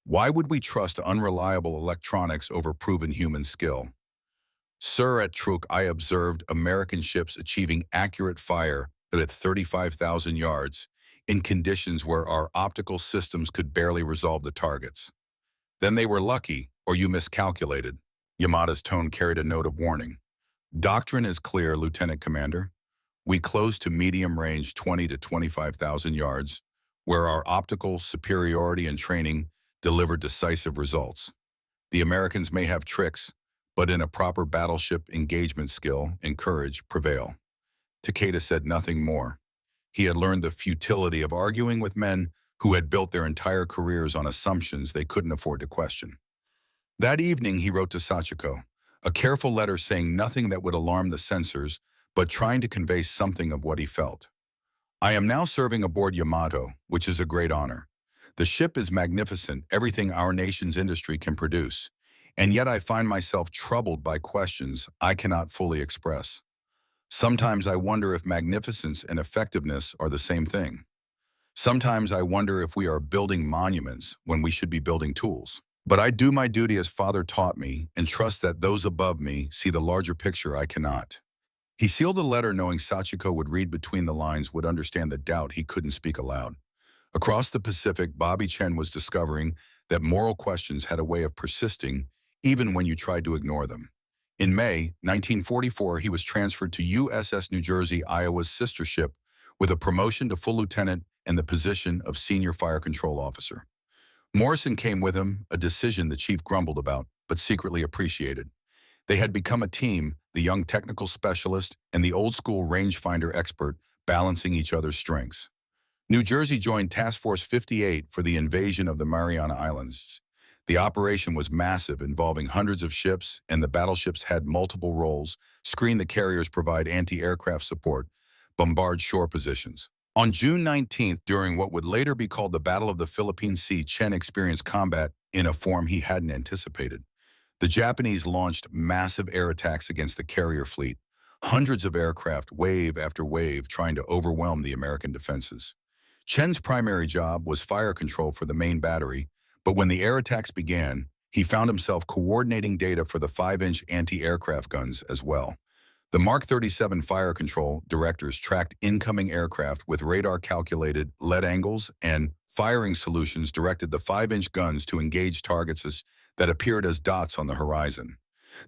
Why would we trust unreliable electronics over proven human skill? Sir, at Truk, I observed American ships achieving accurate fire at 35,000 yards in conditions where our optical systems could barely resolve the targets. Then they were lucky, or you miscalculated. Yamada's tone carried a note of warning. Doctrine is clear, Lieutenant Commander. We close to medium range 20 to 25,000 yards, where our optical superiority and training deliver decisive results. The Americans may have tricks, but in a proper battleship engagement skill and courage prevail. Takeda said nothing more. He had learned the futility of arguing with men who had built their entire careers on assumptions they couldn't afford to question. That evening, he wrote to Sachiko, a careful letter saying nothing that would alarm the censors, but trying to convey something of what he felt. I am now serving aboard Yamato, which is a great honor. The ship is magnificent, everything our nation's industry can produce, and yet I find myself troubled by questions I cannot fully express. Sometimes I wonder if magnificence and effectiveness are the same thing. Sometimes I wonder if we are building monuments when we should be building tools. But I do my duty as father taught me and trust that those above me see the larger picture I cannot. He sealed the letter knowing Sachiko would read between the lines, would understand the doubt he couldn't speak aloud. Across the Pacific, Bobby Chen was discovering that moral questions had a way of persisting even when you tried to ignore them. In May 1944, he was transferred to USS New Jersey, Iowa's sister ship, with a promotion to full lieutenant and the position of senior fire control officer. Morrison came with him, a decision the chief grumbled about, but secretly appreciated. They had become a team, the young technical specialist and the old-school rangefinder expert, balancing each other's strengths. New Jersey joined Task Force 58 for the invasion of the Mariana Islands. The operation was massive, involving hundreds of ships, and the battleships had multiple roles: screen the carriers, provide anti-aircraft support, bombard shore positions. On June 19th, during what would later be called the Battle of the Philippine Sea, Chen experienced combat in a form he hadn't anticipated. The Japanese launched massive air attacks against the carrier fleet, hundreds of aircraft, wave after wave, trying to overwhelm the American defenses. Chen's primary job was fire control for the main battery, but when the air attacks began, he found himself coordinating data for the 5-inch anti-aircraft guns as well. The Mark 37 fire control directors tracked incoming aircraft with radar-calculated lead angles, and firing solutions directed the 5-inch guns to engage targets that appeared as dots on the horizon.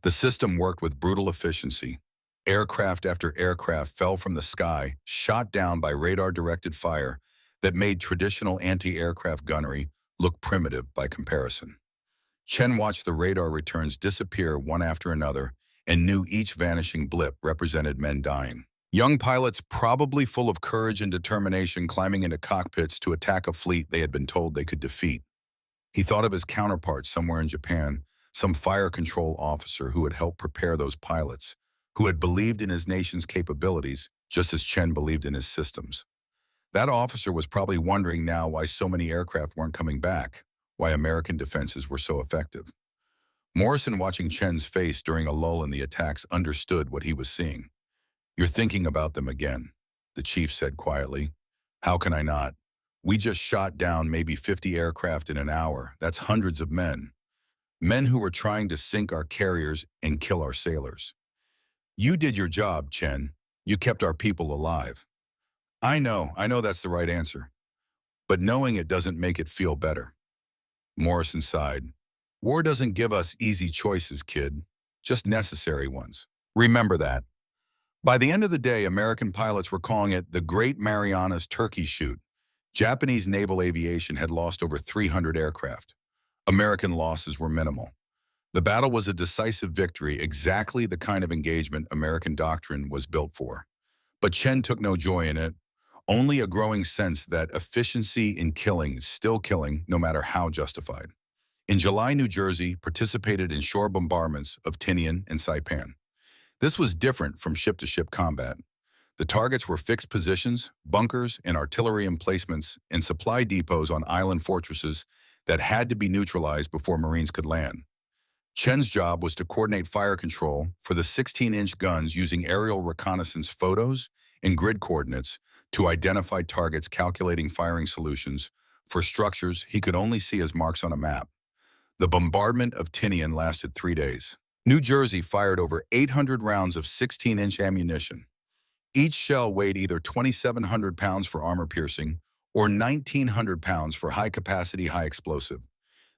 The system worked with brutal efficiency. Aircraft after aircraft fell from the sky, shot down by radar-directed fire that made traditional anti-aircraft gunnery look primitive by comparison. Chen watched the radar returns disappear one after another and knew each vanishing blip represented men dying. Young pilots, probably full of courage and determination, climbing into cockpits to attack a fleet they had been told they could defeat. He thought of his counterpart somewhere in Japan, some fire control officer who had helped prepare those pilots, who had believed in his nation's capabilities just as Chen believed in his systems. That officer was probably wondering now why so many aircraft weren't coming back, why American defenses were so effective. Morrison, watching Chen's face during a lull in the attacks, understood what he was seeing. "You're thinking about them again," the chief said quietly. "How can I not? We just shot down maybe 50 aircraft in an hour. That's hundreds of men. Men who were trying to sink our carriers and kill our sailors. You did your job, Chen. You kept our people alive." I know that's the right answer. But knowing it doesn't make it feel better." Morrison sighed. "War doesn't give us easy choices, kid. Just necessary ones. Remember that." By the end of the day, American pilots were calling it the Great Marianas Turkey Shoot. Japanese naval aviation had lost over 300 aircraft. American losses were minimal. The battle was a decisive victory, exactly the kind of engagement American doctrine was built for. But Chen took no joy in it, only a growing sense that efficiency in killing is still killing, no matter how justified. In July, New Jersey participated in shore bombardments of Tinian and Saipan. This was different from ship-to-ship combat. The targets were fixed positions, bunkers and artillery emplacements, and supply depots on island fortresses that had to be neutralized before Marines could land. Chen's job was to coordinate fire control for the 16-inch guns using aerial reconnaissance photos and grid coordinates to identify targets, calculating firing solutions for structures he could only see as marks on a map. The bombardment of Tinian lasted 3 days. New Jersey fired over 800 rounds of 16-inch ammunition. Each shell weighed either 2,700 pounds for armor piercing or 1,900 pounds for high-capacity, high-explosive.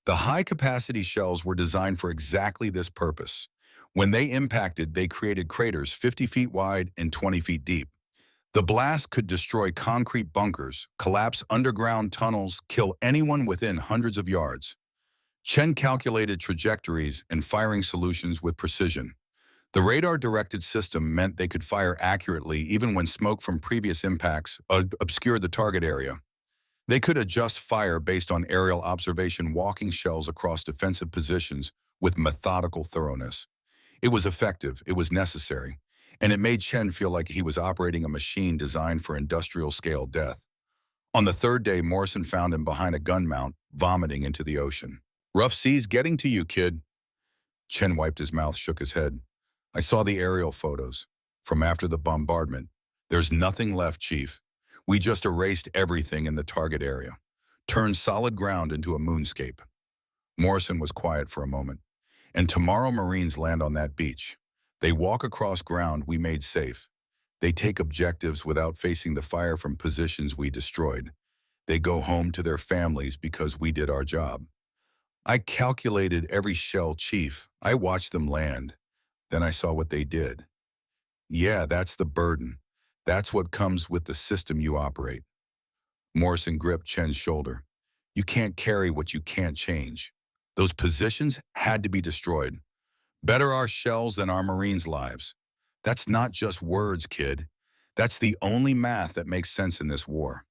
The high-capacity shells were designed for exactly this purpose. When they impacted, they created craters 50 feet wide and 20 feet deep. The blast could destroy concrete bunkers, collapse underground tunnels, kill anyone within hundreds of yards. Chen calculated trajectories and firing solutions with precision. The radar-directed system meant they could fire accurately even when smoke from previous impacts obscured the target area. They could adjust fire based on aerial observation, walking shells across defensive positions with methodical thoroughness. It was effective, it was necessary, and it made Chen feel like he was operating a machine designed for industrial-scale death. On the third day, Morrison found him behind a gun mount, vomiting into the ocean. "Rough seas getting to you, kid." Chen wiped his mouth, shook his head. "I saw the aerial photos from after the bombardment. There's nothing left, Chief. We just erased everything in the target area, turned solid ground into a moonscape." Morrison was quiet for a moment. And tomorrow Marines land on that beach. They walk across ground we made safe. They take objectives without facing the fire from positions we destroyed. They go home to their families because we did our job. I calculated every shell, Chief. I watched them land. Then I saw what they did. Yeah, that's the burden. That's what comes with the system you operate. Morrison gripped Chen's shoulder. You can't carry what you can't change. Those positions had to be destroyed. Better our shells than our Marines' lives. That's not just words, kid. That's the only math that makes sense in this war.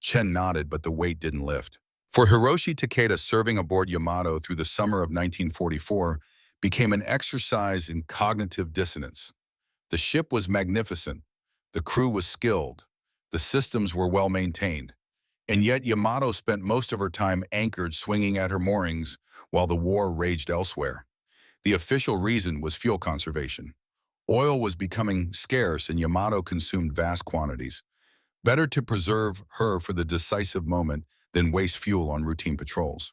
Chen nodded, but the weight didn't lift. For Hiroshi Takeda, serving aboard Yamato through the summer of 1944 became an exercise in cognitive dissonance. The ship was magnificent. The crew was skilled. The systems were well maintained. And yet Yamato spent most of her time anchored swinging at her moorings while the war raged elsewhere. The official reason was fuel conservation. Oil was becoming scarce and Yamato consumed vast quantities. Better to preserve her for the decisive moment than waste fuel on routine patrols.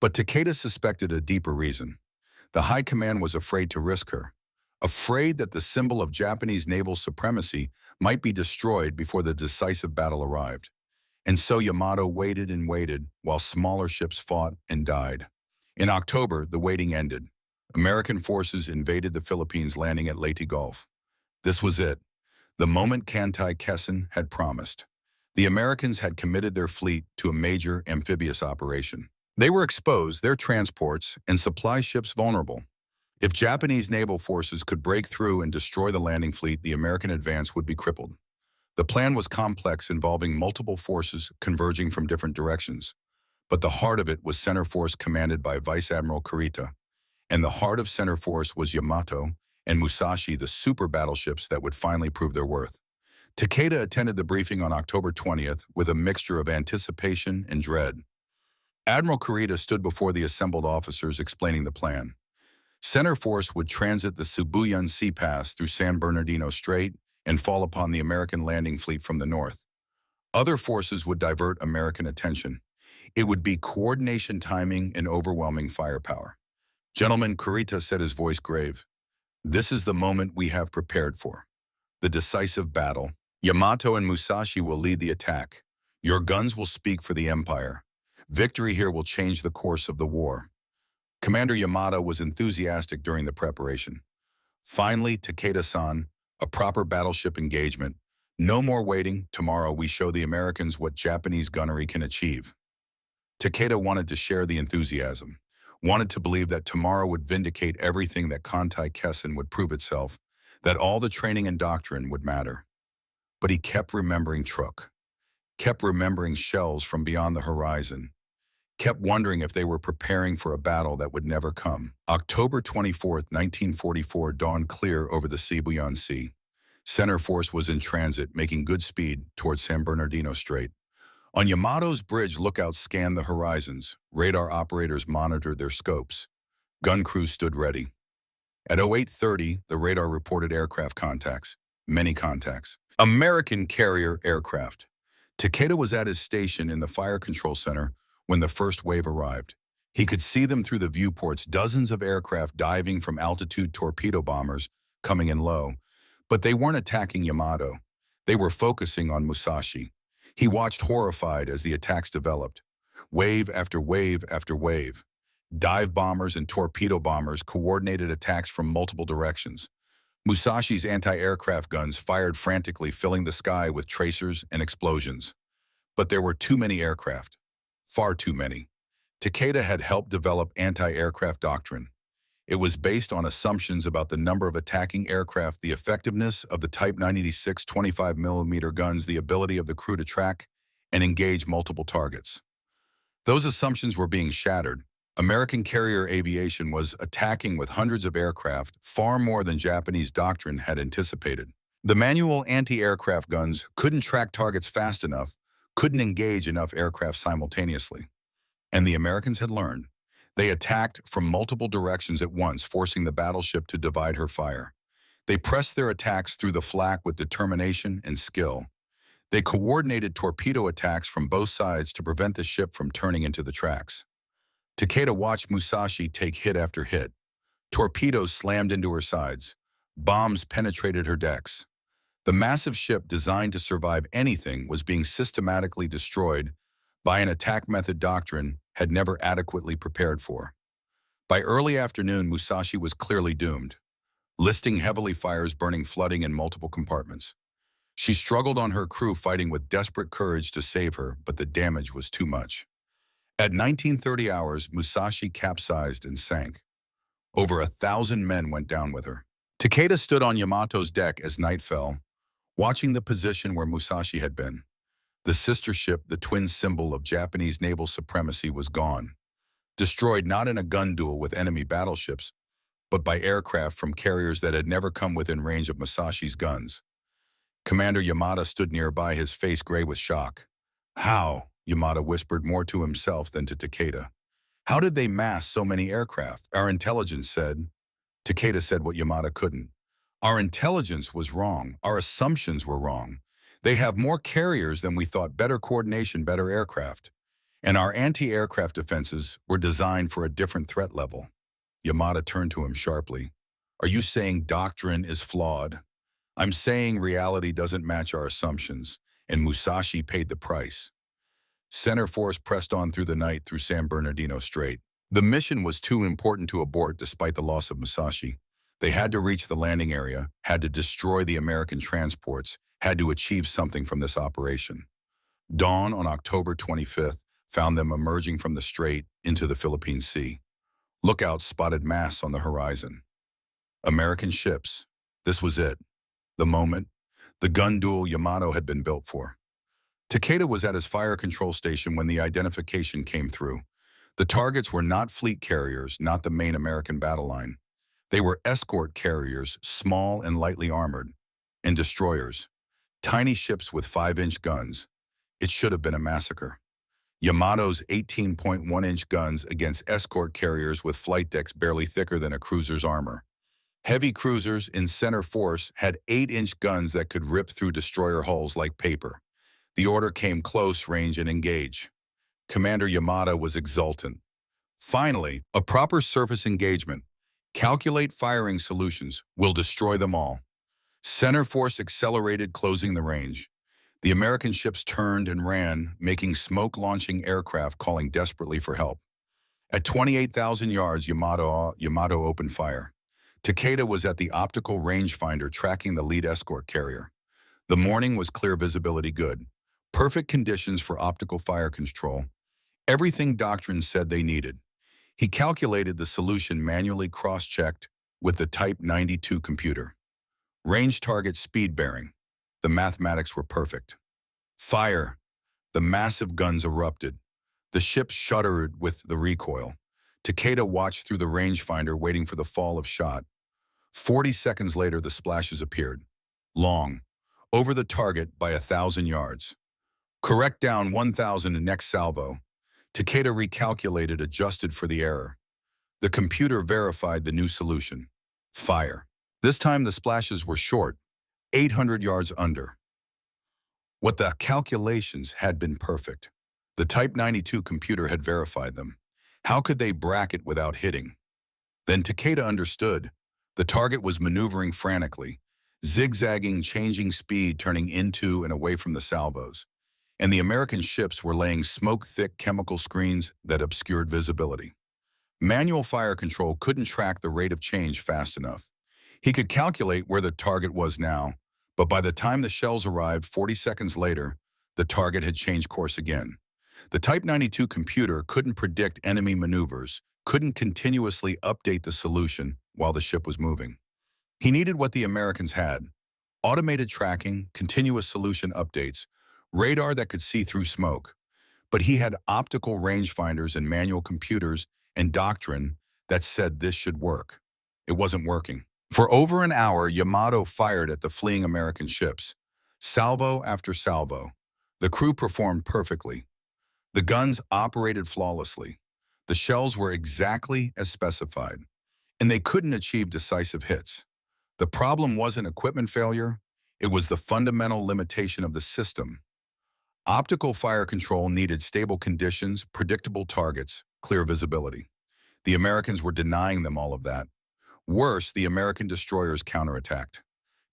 But Takeda suspected a deeper reason. The high command was afraid to risk her, afraid that the symbol of Japanese naval supremacy might be destroyed before the decisive battle arrived. And so Yamato waited and waited while smaller ships fought and died. In October, the waiting ended. American forces invaded the Philippines, landing at Leyte Gulf. This was it, the moment Kantai Kessen had promised. The Americans had committed their fleet to a major amphibious operation. They were exposed, their transports and supply ships vulnerable. If Japanese naval forces could break through and destroy the landing fleet, the American advance would be crippled. The plan was complex, involving multiple forces converging from different directions. But the heart of it was Center Force, commanded by Vice Admiral Kurita. And the heart of Center Force was Yamato and Musashi, the super battleships that would finally prove their worth. Takeda attended the briefing on October 20th with a mixture of anticipation and dread. Admiral Kurita stood before the assembled officers explaining the plan. Center Force would transit the Sibuyan Sea Pass through San Bernardino Strait and fall upon the American landing fleet from the north. Other forces would divert American attention. It would be coordination, timing, and overwhelming firepower. Gentlemen, Kurita said, his voice grave, this is the moment we have prepared for. The decisive battle. Yamato and Musashi will lead the attack. Your guns will speak for the Empire. Victory here will change the course of the war. Commander Yamato was enthusiastic during the preparation. Finally, Takeda-san, a proper battleship engagement. No more waiting. Tomorrow we show the Americans what Japanese gunnery can achieve. Takeda wanted to share the enthusiasm, wanted to believe that tomorrow would vindicate everything, that Kantai Kessen would prove itself, that all the training and doctrine would matter. But he kept remembering Truk, kept remembering shells from beyond the horizon, kept wondering if they were preparing for a battle that would never come. October 24th, 1944 dawned clear over the Sibuyan Sea. Center Force was in transit, making good speed towards San Bernardino Strait. On Yamato's bridge, lookouts scanned the horizons. Radar operators monitored their scopes. Gun crews stood ready. At 08:30, the radar reported aircraft contacts, many contacts. American carrier aircraft. Takeda was at his station in the fire control center when the first wave arrived. He could see them through the viewports, dozens of aircraft diving from altitude, torpedo bombers coming in low. But they weren't attacking Yamato. They were focusing on Musashi. He watched horrified as the attacks developed. Wave after wave after wave. Dive bombers and torpedo bombers coordinated attacks from multiple directions. Musashi's anti-aircraft guns fired frantically, filling the sky with tracers and explosions. But there were too many aircraft. Far too many. Takeda had helped develop anti-aircraft doctrine. It was based on assumptions about the number of attacking aircraft, the effectiveness of the Type 96 25mm guns, the ability of the crew to track and engage multiple targets. Those assumptions were being shattered. American carrier aviation was attacking with hundreds of aircraft, far more than Japanese doctrine had anticipated. The manual anti-aircraft guns couldn't track targets fast enough, couldn't engage enough aircraft simultaneously. And the Americans had learned. They attacked from multiple directions at once, forcing the battleship to divide her fire. They pressed their attacks through the flak with determination and skill. They coordinated torpedo attacks from both sides to prevent the ship from turning into the tracks. Takeda watched Musashi take hit after hit. Torpedoes slammed into her sides. Bombs penetrated her decks. The massive ship designed to survive anything was being systematically destroyed by an attack method doctrine had never adequately prepared for. By early afternoon, Musashi was clearly doomed, listing heavily fires burning flooding in multiple compartments. She struggled on her crew fighting with desperate courage to save her, but the damage was too much. At 1930 hours, Musashi capsized and sank. Over 1,000 men went down with her. Takeda stood on Yamato's deck as night fell, watching the position where Musashi had been. The sister ship, the twin symbol of Japanese naval supremacy, was gone. Destroyed not in a gun duel with enemy battleships, but by aircraft from carriers that had never come within range of Musashi's guns. Commander Yamada stood nearby, his face gray with shock. How? Yamada whispered, more to himself than to Takeda. How did they mass so many aircraft? Our intelligence said. Takeda said what Yamada couldn't. Our intelligence was wrong. Our assumptions were wrong. They have more carriers than we thought, better coordination, better aircraft. And our anti-aircraft defenses were designed for a different threat level. Yamada turned to him sharply. Are you saying doctrine is flawed? I'm saying reality doesn't match our assumptions, and Musashi paid the price. Center Force pressed on through the night through San Bernardino Strait. The mission was too important to abort despite the loss of Musashi. They had to reach the landing area, had to destroy the American transports, had to achieve something from this operation. Dawn on October 25th found them emerging from the strait into the Philippine Sea. Lookouts spotted masts on the horizon. American ships. This was it. The moment. The gun duel Yamato had been built for. Takeda was at his fire control station when the identification came through. The targets were not fleet carriers, not the main American battle line. They were escort carriers, small and lightly armored, and destroyers. Tiny ships with 5-inch guns. It should have been a massacre. Yamato's 18.1-inch guns against escort carriers with flight decks barely thicker than a cruiser's armor. Heavy cruisers in center force had 8-inch guns that could rip through destroyer hulls like paper. The order came: close range and engage. Commander Yamada was exultant. Finally, a proper surface engagement. Calculate firing solutions. Will destroy them all. Center force accelerated, closing the range. The American ships turned and ran, making smoke-launching aircraft calling desperately for help. At 28,000 yards, Yamato opened fire. Takeda was at the optical rangefinder tracking the lead escort carrier. The morning was clear, visibility good. Perfect conditions for optical fire control. Everything doctrine said they needed. He calculated the solution, manually cross-checked with the Type 92 computer. Range target, speed bearing. The mathematics were perfect. Fire. The massive guns erupted. The ship shuddered with the recoil. Takeda watched through the rangefinder, waiting for the fall of shot. 40 seconds later, the splashes appeared. Long. Over the target by 1,000 yards. Correct down 1,000 next salvo. Takeda recalculated, adjusted for the error. The computer verified the new solution. Fire. This time the splashes were short, 800 yards under. What the calculations had been perfect. The Type 92 computer had verified them. How could they bracket without hitting? Then Takeda understood. The target was maneuvering frantically, zigzagging, changing speed, turning into and away from the salvos. And the American ships were laying smoke-thick chemical screens that obscured visibility. Manual fire control couldn't track the rate of change fast enough. He could calculate where the target was now, but by the time the shells arrived 40 seconds later, the target had changed course again. The Type 92 computer couldn't predict enemy maneuvers, couldn't continuously update the solution while the ship was moving. He needed what the Americans had: automated tracking, continuous solution updates, radar that could see through smoke. But he had optical rangefinders and manual computers and doctrine that said this should work. It wasn't working. For over an hour, Yamato fired at the fleeing American ships, salvo after salvo. The crew performed perfectly. The guns operated flawlessly. The shells were exactly as specified, and they couldn't achieve decisive hits. The problem wasn't equipment failure, it was the fundamental limitation of the system. Optical fire control needed stable conditions, predictable targets, clear visibility. The Americans were denying them all of that. Worse, the American destroyers counterattacked.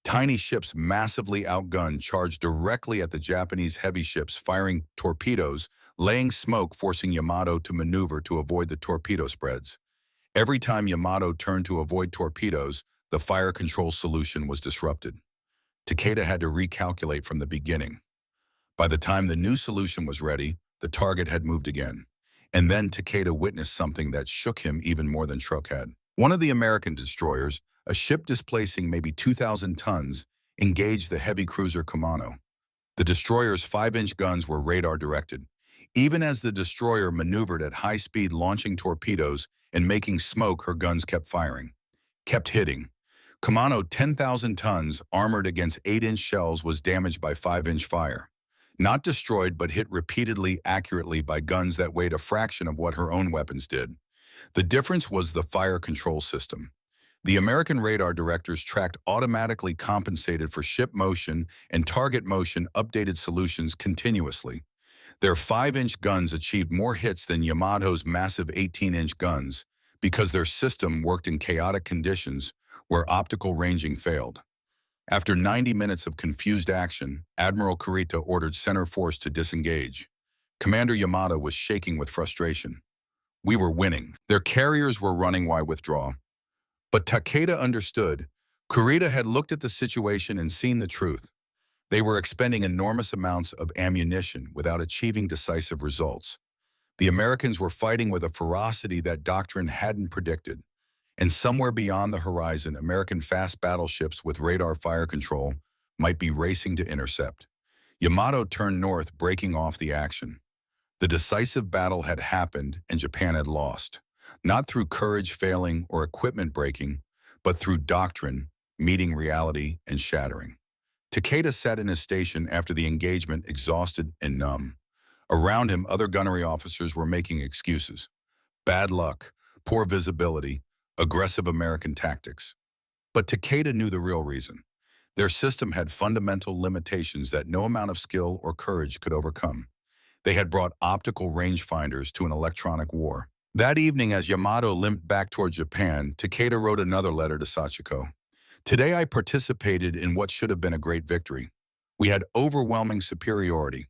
Tiny ships massively outgunned charged directly at the Japanese heavy ships, firing torpedoes, laying smoke, forcing Yamato to maneuver to avoid the torpedo spreads. Every time Yamato turned to avoid torpedoes, the fire control solution was disrupted. Takeda had to recalculate from the beginning. By the time the new solution was ready, the target had moved again. And then Takeda witnessed something that shook him even more than Truk had. One of the American destroyers, a ship displacing maybe 2,000 tons, engaged the heavy cruiser Kumano. The destroyer's 5-inch guns were radar-directed. Even as the destroyer maneuvered at high speed, launching torpedoes and making smoke, her guns kept firing, kept hitting. Kumano, 10,000 tons, armored against 8-inch shells, was damaged by 5-inch fire. Not destroyed, but hit repeatedly, accurately by guns that weighed a fraction of what her own weapons did. The difference was the fire control system. The American radar directors tracked automatically compensated for ship motion and target motion, updated solutions continuously. Their 5-inch guns achieved more hits than Yamato's massive 18-inch guns because their system worked in chaotic conditions where optical ranging failed. After 90 minutes of confused action, Admiral Kurita ordered center force to disengage. Commander Yamato was shaking with frustration. We were winning. Their carriers were running. Why withdraw? But Takeda understood. Kurita had looked at the situation and seen the truth. They were expending enormous amounts of ammunition without achieving decisive results. The Americans were fighting with a ferocity that doctrine hadn't predicted. And somewhere beyond the horizon, American fast battleships with radar fire control might be racing to intercept. Yamato turned north, breaking off the action. The decisive battle had happened and Japan had lost, not through courage failing or equipment breaking, but through doctrine meeting reality and shattering. Takeda sat in his station after the engagement, exhausted and numb. Around him, other gunnery officers were making excuses. Bad luck, poor visibility, aggressive American tactics. But Takeda knew the real reason. Their system had fundamental limitations that no amount of skill or courage could overcome. They had brought optical rangefinders to an electronic war. That evening, as Yamato limped back toward Japan, Takeda wrote another letter to Sachiko. Today I participated in what should have been a great victory. We had overwhelming superiority.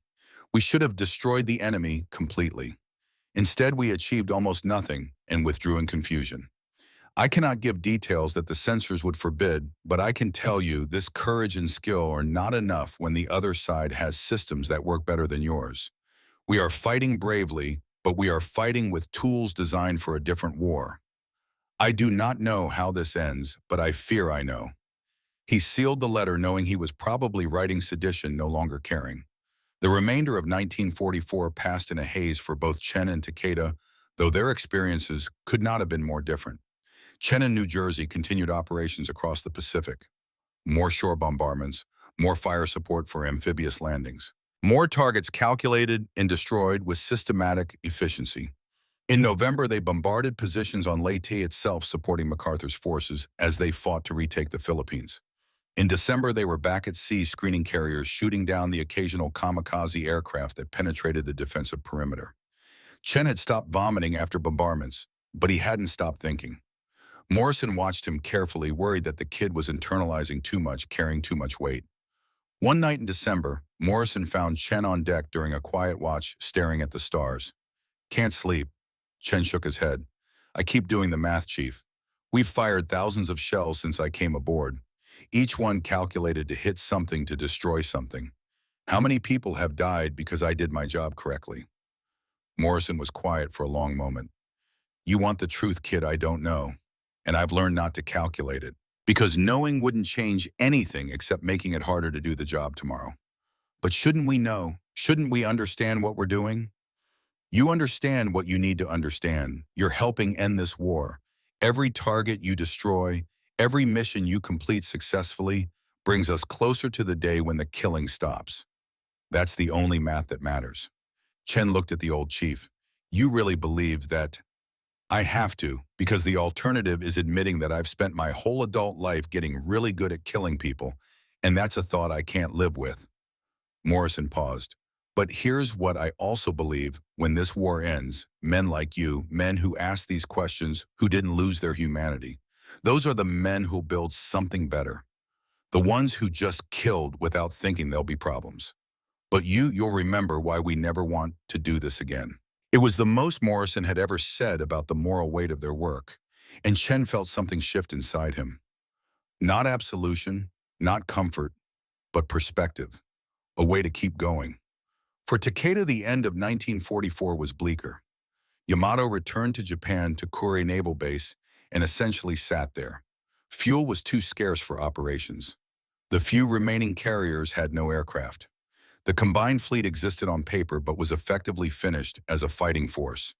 We should have destroyed the enemy completely. Instead, we achieved almost nothing and withdrew in confusion. I cannot give details that the censors would forbid, but I can tell you this courage and skill are not enough when the other side has systems that work better than yours. We are fighting bravely, but we are fighting with tools designed for a different war. I do not know how this ends, but I fear I know. He sealed the letter knowing he was probably writing sedition, no longer caring. The remainder of 1944 passed in a haze for both Chen and Takeda, though their experiences could not have been more different. Chen in New Jersey continued operations across the Pacific. More shore bombardments, more fire support for amphibious landings. More targets calculated and destroyed with systematic efficiency. In November, they bombarded positions on Leyte itself, supporting MacArthur's forces as they fought to retake the Philippines. In December, they were back at sea, screening carriers, shooting down the occasional kamikaze aircraft that penetrated the defensive perimeter. Chen had stopped vomiting after bombardments, but he hadn't stopped thinking. Morrison watched him carefully, worried that the kid was internalizing too much, carrying too much weight. One night in December, Morrison found Chen on deck during a quiet watch, staring at the stars. Can't sleep. Chen shook his head. I keep doing the math, Chief. We've fired thousands of shells since I came aboard. Each one calculated to hit something, to destroy something. How many people have died because I did my job correctly? Morrison was quiet for a long moment. You want the truth, kid? I don't know. And I've learned not to calculate it, because knowing wouldn't change anything except making it harder to do the job tomorrow. But shouldn't we know? Shouldn't we understand what we're doing? You understand what you need to understand. You're helping end this war. Every target you destroy, every mission you complete successfully brings us closer to the day when the killing stops. That's the only math that matters. Chen looked at the old chief. You really believe that? I have to, because the alternative is admitting that I've spent my whole adult life getting really good at killing people, and that's a thought I can't live with. Morrison paused. But here's what I also believe: when this war ends, men like you, men who ask these questions, who didn't lose their humanity, those are the men who'll build something better. The ones who just killed without thinking there'll be problems. But you'll remember why we never want to do this again. It was the most Morrison had ever said about the moral weight of their work, and Chen felt something shift inside him. Not absolution, not comfort, but perspective, a way to keep going. For Takeda, the end of 1944 was bleaker. Yamato returned to Japan to Kure Naval Base and essentially sat there. Fuel was too scarce for operations. The few remaining carriers had no aircraft. The combined fleet existed on paper but was effectively finished as a fighting force.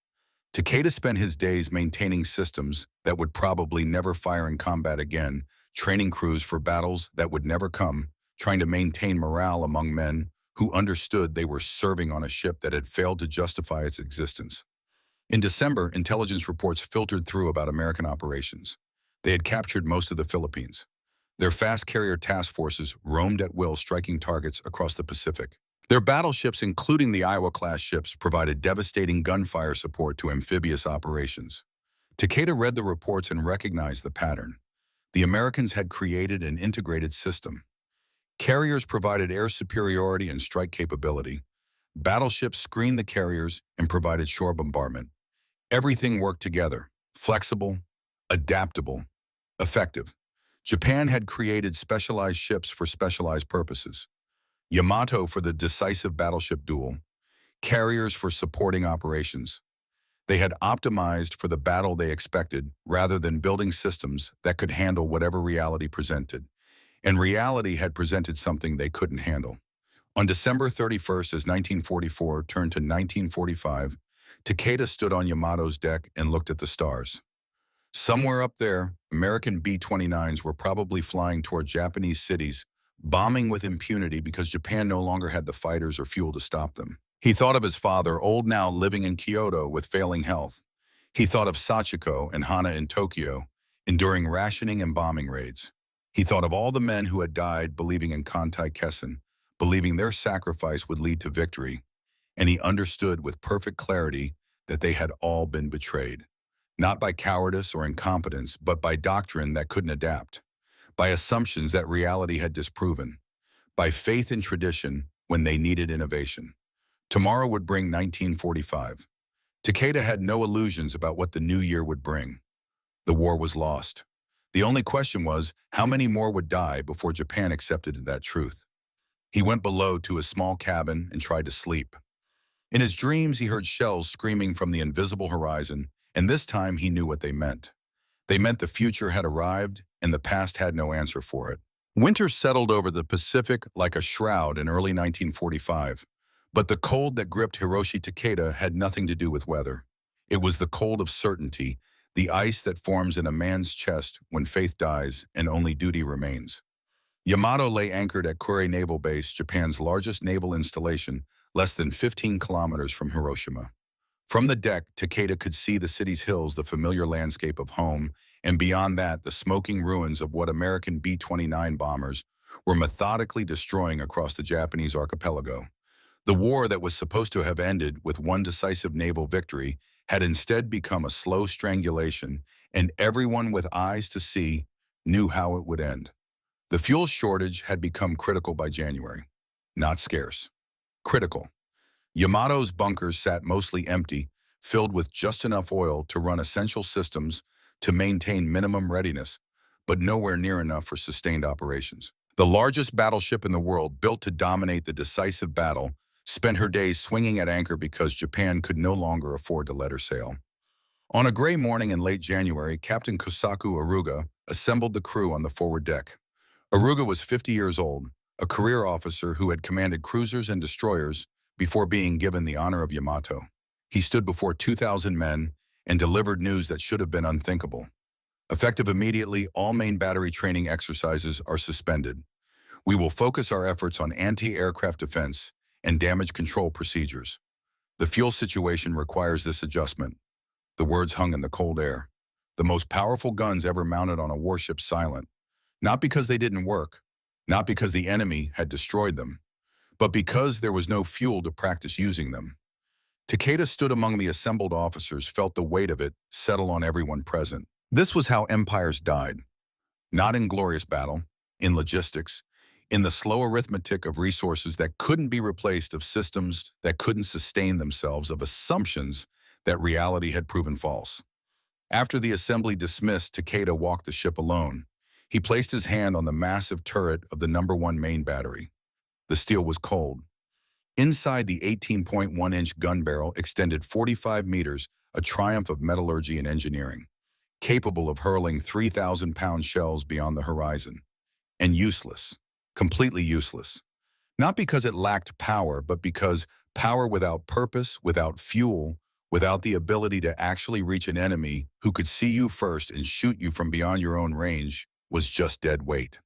Takeda spent his days maintaining systems that would probably never fire in combat again, training crews for battles that would never come, trying to maintain morale among men who understood they were serving on a ship that had failed to justify its existence. In December, intelligence reports filtered through about American operations. They had captured most of the Philippines. Their fast carrier task forces roamed at will, striking targets across the Pacific. Their battleships, including the Iowa-class ships, provided devastating gunfire support to amphibious operations. Takeda read the reports and recognized the pattern. The Americans had created an integrated system. Carriers provided air superiority and strike capability. Battleships screened the carriers and provided shore bombardment. Everything worked together, flexible, adaptable, effective. Japan had created specialized ships for specialized purposes. Yamato for the decisive battleship duel, carriers for supporting operations. They had optimized for the battle they expected rather than building systems that could handle whatever reality presented. And reality had presented something they couldn't handle. On December 31st, as 1944 turned to 1945, Takeda stood on Yamato's deck and looked at the stars. Somewhere up there, American B-29s were probably flying toward Japanese cities, bombing with impunity because Japan no longer had the fighters or fuel to stop them. He thought of his father, old now, living in Kyoto with failing health. He thought of Sachiko and Hana in Tokyo, enduring rationing and bombing raids. He thought of all the men who had died believing in Kantai Kessen, believing their sacrifice would lead to victory, and he understood with perfect clarity that they had all been betrayed. Not by cowardice or incompetence, but by doctrine that couldn't adapt, by assumptions that reality had disproven, by faith in tradition when they needed innovation. Tomorrow would bring 1945. Takeda had no illusions about what the new year would bring. The war was lost. The only question was, how many more would die before Japan accepted that truth? He went below to his small cabin and tried to sleep. In his dreams, he heard shells screaming from the invisible horizon, and this time he knew what they meant. They meant the future had arrived, and the past had no answer for it. Winter settled over the Pacific like a shroud in early 1945, but the cold that gripped Hiroshi Takeda had nothing to do with weather. It was the cold of certainty, the ice that forms in a man's chest when faith dies and only duty remains. Yamato lay anchored at Kure Naval Base, Japan's largest naval installation, less than 15 kilometers from Hiroshima. From the deck, Takeda could see the city's hills, the familiar landscape of home, and beyond that, the smoking ruins of what American B-29 bombers were methodically destroying across the Japanese archipelago. The war that was supposed to have ended with one decisive naval victory had instead become a slow strangulation, and everyone with eyes to see knew how it would end. The fuel shortage had become critical by January. Not scarce. Critical. Yamato's bunkers sat mostly empty, filled with just enough oil to run essential systems to maintain minimum readiness, but nowhere near enough for sustained operations. The largest battleship in the world, built to dominate the decisive battle, spent her days swinging at anchor because Japan could no longer afford to let her sail. On a gray morning in late January, Captain Kosaku Aruga assembled the crew on the forward deck. Aruga was 50 years old, a career officer who had commanded cruisers and destroyers before being given the honor of Yamato. He stood before 2,000 men and delivered news that should have been unthinkable. Effective immediately, all main battery training exercises are suspended. We will focus our efforts on anti-aircraft defense and damage control procedures. The fuel situation requires this adjustment. The words hung in the cold air. The most powerful guns ever mounted on a warship silent. Not because they didn't work, not because the enemy had destroyed them, but because there was no fuel to practice using them. Takeda stood among the assembled officers, felt the weight of it settle on everyone present. This was how empires died. Not in glorious battle, in logistics, in the slow arithmetic of resources that couldn't be replaced, of systems that couldn't sustain themselves, of assumptions that reality had proven false. After the assembly dismissed, Takeda walked the ship alone. He placed his hand on the massive turret of the #1 main battery. The steel was cold. Inside, the 18.1-inch gun barrel extended 45 meters, a triumph of metallurgy and engineering, capable of hurling 3,000-pound shells beyond the horizon. And useless, completely useless. Not because it lacked power, but because power without purpose, without fuel, without the ability to actually reach an enemy who could see you first and shoot you from beyond your own range, was just dead weight.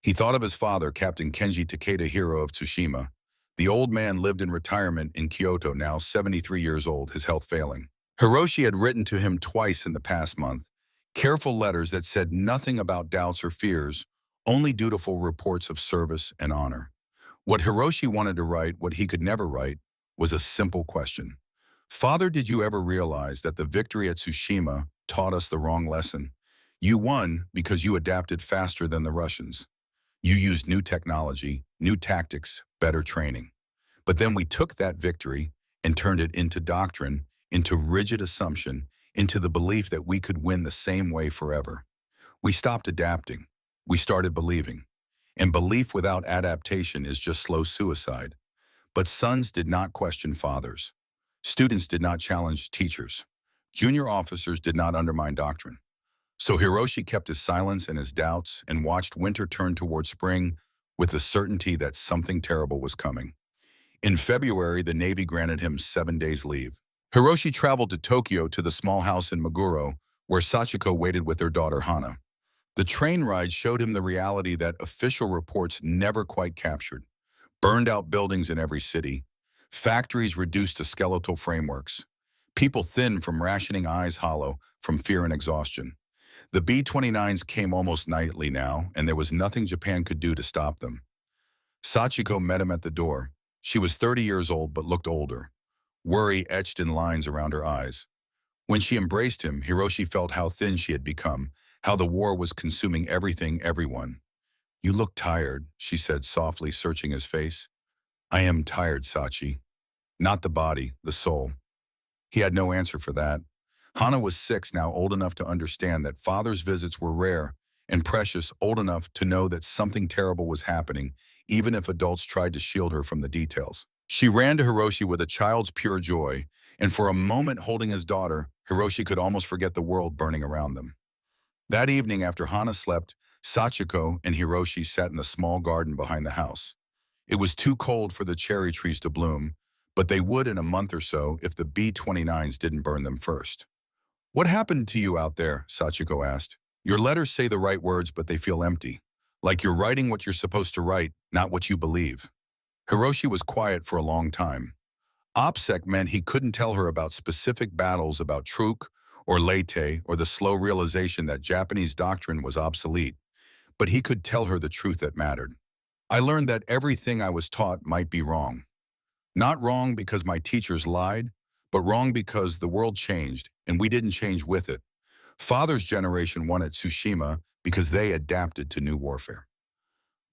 He thought of his father, Captain Kenji Takeda, hero of Tsushima. The old man lived in retirement in Kyoto, now 73 years old, his health failing. Hiroshi had written to him twice in the past month, careful letters that said nothing about doubts or fears, only dutiful reports of service and honor. What Hiroshi wanted to write, what he could never write, was a simple question. Father, did you ever realize that the victory at Tsushima taught us the wrong lesson? You won because you adapted faster than the Russians. You used new technology, new tactics, better training. But then we took that victory and turned it into doctrine, into rigid assumption, into the belief that we could win the same way forever. We stopped adapting. We started believing. And belief without adaptation is just slow suicide. But sons did not question fathers. Students did not challenge teachers. Junior officers did not undermine doctrine. So Hiroshi kept his silence and his doubts and watched winter turn toward spring with the certainty that something terrible was coming. In February, the Navy granted him 7 days leave. Hiroshi traveled to Tokyo, to the small house in Meguro, where Sachiko waited with their daughter Hana. The train ride showed him the reality that official reports never quite captured. Burned-out buildings in every city, factories reduced to skeletal frameworks, people thin from rationing, eyes hollow from fear and exhaustion. The B-29s came almost nightly now, and there was nothing Japan could do to stop them. Sachiko met him at the door. She was 30 years old but looked older, worry etched in lines around her eyes. When she embraced him, Hiroshi felt how thin she had become, how the war was consuming everything, everyone. You look tired, she said softly, searching his face. I am tired, Sachi. Not the body, the soul. He had no answer for that. Hana was 6 now, old enough to understand that father's visits were rare and precious, old enough to know that something terrible was happening, even if adults tried to shield her from the details. She ran to Hiroshi with a child's pure joy, and for a moment holding his daughter, Hiroshi could almost forget the world burning around them. That evening, after Hana slept, Sachiko and Hiroshi sat in the small garden behind the house. It was too cold for the cherry trees to bloom, but they would in a month or so if the B-29s didn't burn them first. What happened to you out there? Sachiko asked. Your letters say the right words, but they feel empty. Like you're writing what you're supposed to write, not what you believe. Hiroshi was quiet for a long time. OPSEC meant he couldn't tell her about specific battles, about Truk or Leyte, or the slow realization that Japanese doctrine was obsolete. But he could tell her the truth that mattered. I learned that everything I was taught might be wrong. Not wrong because my teachers lied, but wrong because the world changed, and we didn't change with it. Father's generation won at Tsushima because they adapted to new warfare.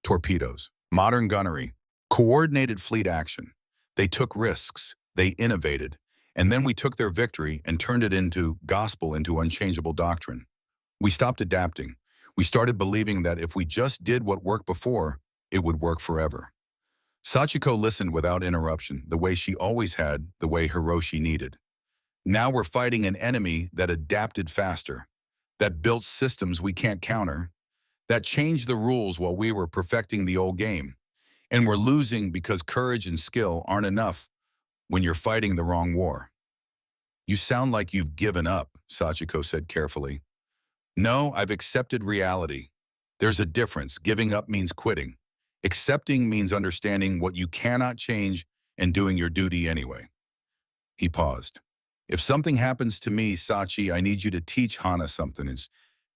Torpedoes, modern gunnery, coordinated fleet action. They took risks, they innovated, and then we took their victory and turned it into gospel, into unchangeable doctrine. We stopped adapting. We started believing that if we just did what worked before, it would work forever. Sachiko listened without interruption, the way she always had, the way Hiroshi needed. Now we're fighting an enemy that adapted faster, that built systems we can't counter, that changed the rules while we were perfecting the old game. And we're losing because courage and skill aren't enough when you're fighting the wrong war. You sound like you've given up, Sachiko said carefully. No, I've accepted reality. There's a difference. Giving up means quitting. Accepting means understanding what you cannot change and doing your duty anyway. He paused. If something happens to me, Sachi, I need you to teach Hana something.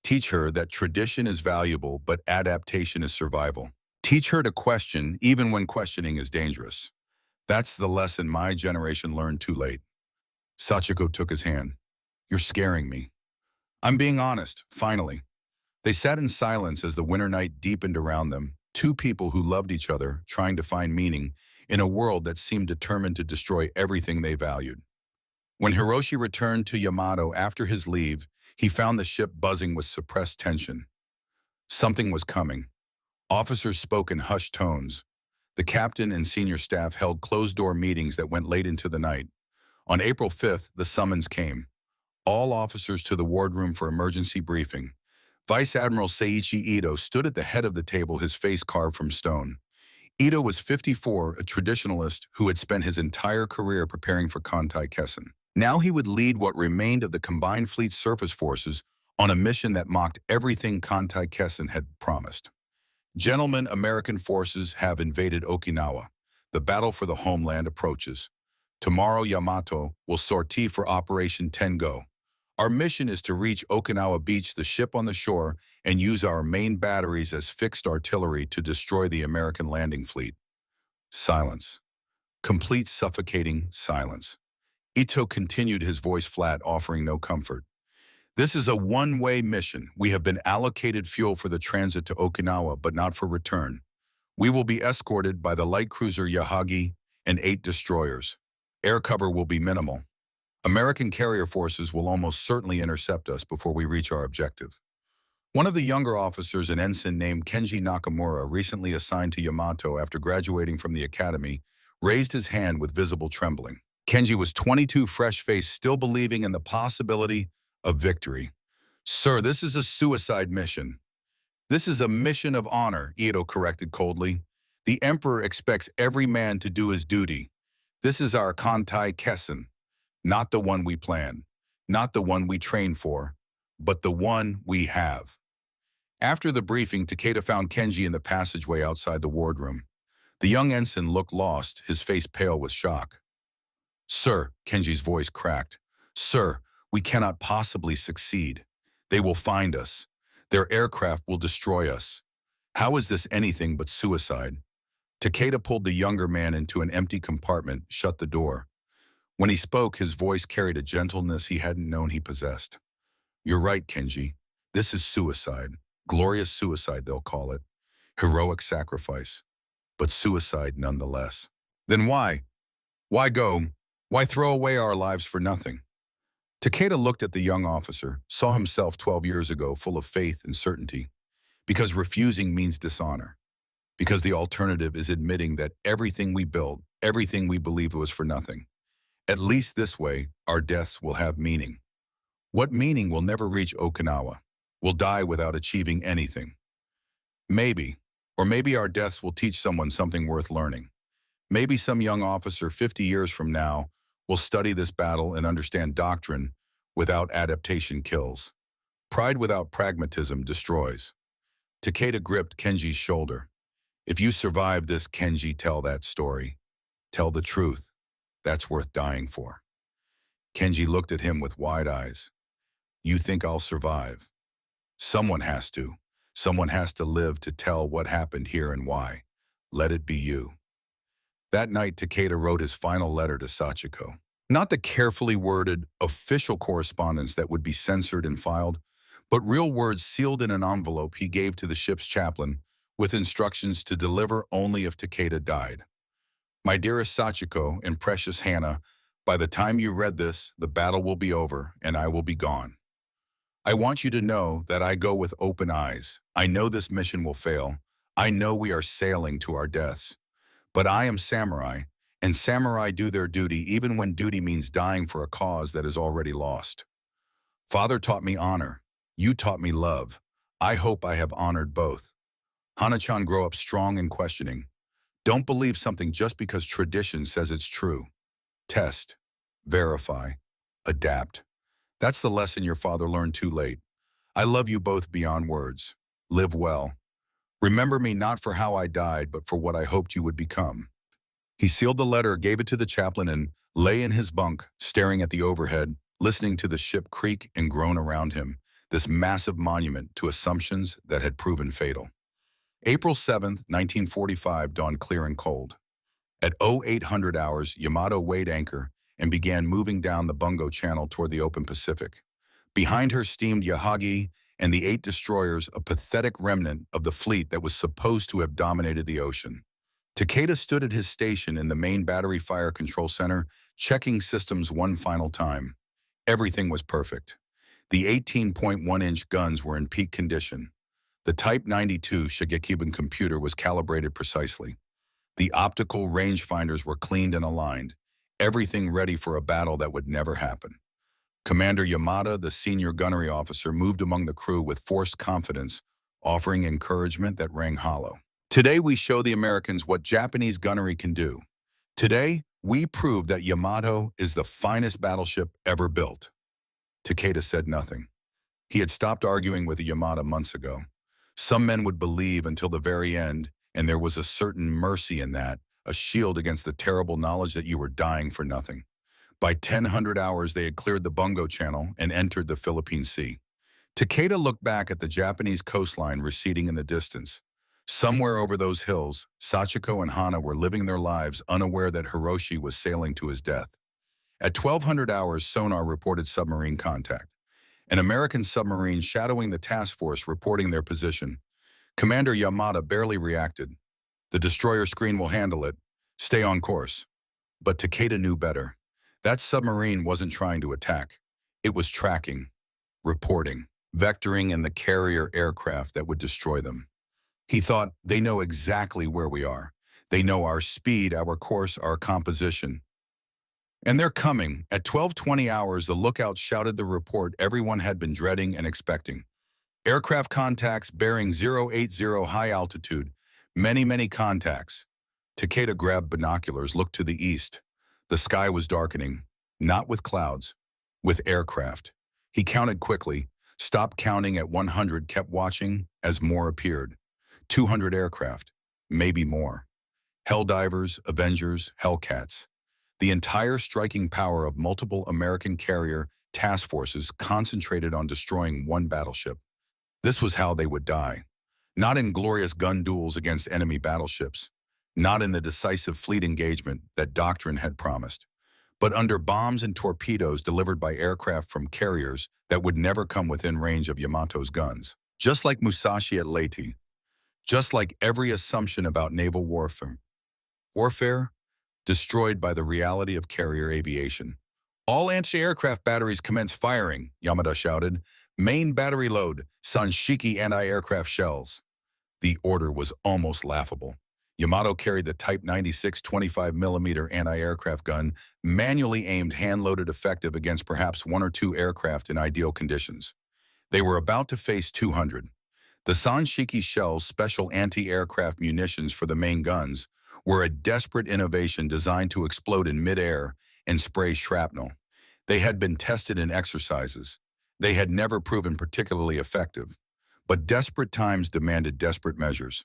Teach her that tradition is valuable, but adaptation is survival. Teach her to question even when questioning is dangerous. That's the lesson my generation learned too late. Sachiko took his hand. You're scaring me. I'm being honest, finally. They sat in silence as the winter night deepened around them, two people who loved each other, trying to find meaning in a world that seemed determined to destroy everything they valued. When Hiroshi returned to Yamato after his leave, he found the ship buzzing with suppressed tension. Something was coming. Officers spoke in hushed tones. The captain and senior staff held closed-door meetings that went late into the night. On April 5th, the summons came. All officers to the wardroom for emergency briefing. Vice Admiral Seiichi Ito stood at the head of the table, his face carved from stone. Ito was 54, a traditionalist who had spent his entire career preparing for Kantai Kessen. Now he would lead what remained of the combined fleet surface forces on a mission that mocked everything Kantai Kessen had promised. Gentlemen, American forces have invaded Okinawa. The battle for the homeland approaches. Tomorrow, Yamato will sortie for Operation Tengo. Our mission is to reach Okinawa Beach, the ship on the shore, and use our main batteries as fixed artillery to destroy the American landing fleet. Silence. Complete suffocating silence. Ito continued, his voice flat, offering no comfort. This is a one-way mission. We have been allocated fuel for the transit to Okinawa, but not for return. We will be escorted by the light cruiser Yahagi and 8 destroyers. Air cover will be minimal. American carrier forces will almost certainly intercept us before we reach our objective. One of the younger officers, an ensign named Kenji Nakamura, recently assigned to Yamato after graduating from the academy, raised his hand with visible trembling. Kenji was 22, fresh-faced, still believing in the possibility of victory. Sir, this is a suicide mission. This is a mission of honor, Ito corrected coldly. The Emperor expects every man to do his duty. This is our Kantai Kessen, not the one we plan, not the one we train for, but the one we have. After the briefing, Takeda found Kenji in the passageway outside the wardroom. The young ensign looked lost, his face pale with shock. Sir, Kenji's voice cracked. Sir, we cannot possibly succeed. They will find us. Their aircraft will destroy us. How is this anything but suicide? Takeda pulled the younger man into an empty compartment, shut the door. When he spoke, his voice carried a gentleness he hadn't known he possessed. You're right, Kenji. This is suicide. Glorious suicide, they'll call it. Heroic sacrifice. But suicide nonetheless. Then why? Why go? Why throw away our lives for nothing? Takeda looked at the young officer, saw himself 12 years ago full of faith and certainty. Because refusing means dishonor. Because the alternative is admitting that everything we built, everything we believed was for nothing. At least this way, our deaths will have meaning. What meaning will never reach Okinawa? We'll die without achieving anything. Maybe, or maybe our deaths will teach someone something worth learning. Maybe some young officer 50 years from now will study this battle and understand doctrine without adaptation kills. Pride without pragmatism destroys. Takeda gripped Kenji's shoulder. If you survive this, Kenji, tell that story. Tell the truth. That's worth dying for. Kenji looked at him with wide eyes. You think I'll survive? Someone has to. Someone has to live to tell what happened here and why. Let it be you. That night, Takeda wrote his final letter to Sachiko. Not the carefully worded, official correspondence that would be censored and filed, but real words sealed in an envelope he gave to the ship's chaplain with instructions to deliver only if Takeda died. My dearest Sachiko and precious Hannah, by the time you read this, the battle will be over and I will be gone. I want you to know that I go with open eyes. I know this mission will fail. I know we are sailing to our deaths. But I am samurai, and samurai do their duty even when duty means dying for a cause that is already lost. Father taught me honor. You taught me love. I hope I have honored both. Hana-chan, grow up strong and questioning. Don't believe something just because tradition says it's true. Test, verify, adapt. That's the lesson your father learned too late. I love you both beyond words. Live well. Remember me not for how I died, but for what I hoped you would become. He sealed the letter, gave it to the chaplain, and lay in his bunk, staring at the overhead, listening to the ship creak and groan around him, this massive monument to assumptions that had proven fatal. April 7th, 1945 dawned clear and cold. At 0800 hours, Yamato weighed anchor and began moving down the Bungo Channel toward the open Pacific. Behind her steamed Yahagi and the 8 destroyers, a pathetic remnant of the fleet that was supposed to have dominated the ocean. Takeda stood at his station in the main battery fire control center, checking systems one final time. Everything was perfect. The 18.1-inch guns were in peak condition. The Type 92 Shigekiban computer was calibrated precisely. The optical rangefinders were cleaned and aligned, everything ready for a battle that would never happen. Commander Yamada, the senior gunnery officer, moved among the crew with forced confidence, offering encouragement that rang hollow. Today we show the Americans what Japanese gunnery can do. Today, we prove that Yamato is the finest battleship ever built. Takeda said nothing. He had stopped arguing with Yamada months ago. Some men would believe until the very end, and there was a certain mercy in that, a shield against the terrible knowledge that you were dying for nothing. By 1000 hours, they had cleared the Bungo Channel and entered the Philippine Sea. Takeda looked back at the Japanese coastline receding in the distance. Somewhere over those hills, Sachiko and Hana were living their lives unaware that Hiroshi was sailing to his death. At 1200 hours, sonar reported submarine contact. An American submarine shadowing the task force reporting their position. Commander Yamada barely reacted. The destroyer screen will handle it. Stay on course. But Takeda knew better. That submarine wasn't trying to attack. It was tracking, reporting, vectoring in the carrier aircraft that would destroy them. He thought, they know exactly where we are. They know our speed, our course, our composition. And they're coming. At 1220 hours, the lookout shouted the report everyone had been dreading and expecting. Aircraft contacts bearing 080 high altitude. Many contacts. Takeda grabbed binoculars, looked to the east. The sky was darkening, not with clouds, with aircraft. He counted quickly, stopped counting at 100, kept watching as more appeared. 200 aircraft, maybe more. Helldivers, Avengers, Hellcats. The entire striking power of multiple American carrier task forces concentrated on destroying one battleship. This was how they would die. Not in glorious gun duels against enemy battleships, not in the decisive fleet engagement that doctrine had promised, but under bombs and torpedoes delivered by aircraft from carriers that would never come within range of Yamato's guns. Just like Musashi at Leyte, just like every assumption about naval warfare destroyed by the reality of carrier aviation. All anti-aircraft batteries commence firing, Yamada shouted. Main battery load, Sanshiki anti-aircraft shells. The order was almost laughable. Yamato carried the Type 96 25mm anti-aircraft gun, manually aimed, hand-loaded, effective against perhaps 1 or 2 aircraft in ideal conditions. They were about to face 200. The Sanshiki shells, special anti-aircraft munitions for the main guns, were a desperate innovation designed to explode in mid-air and spray shrapnel. They had been tested in exercises. They had never proven particularly effective. But desperate times demanded desperate measures.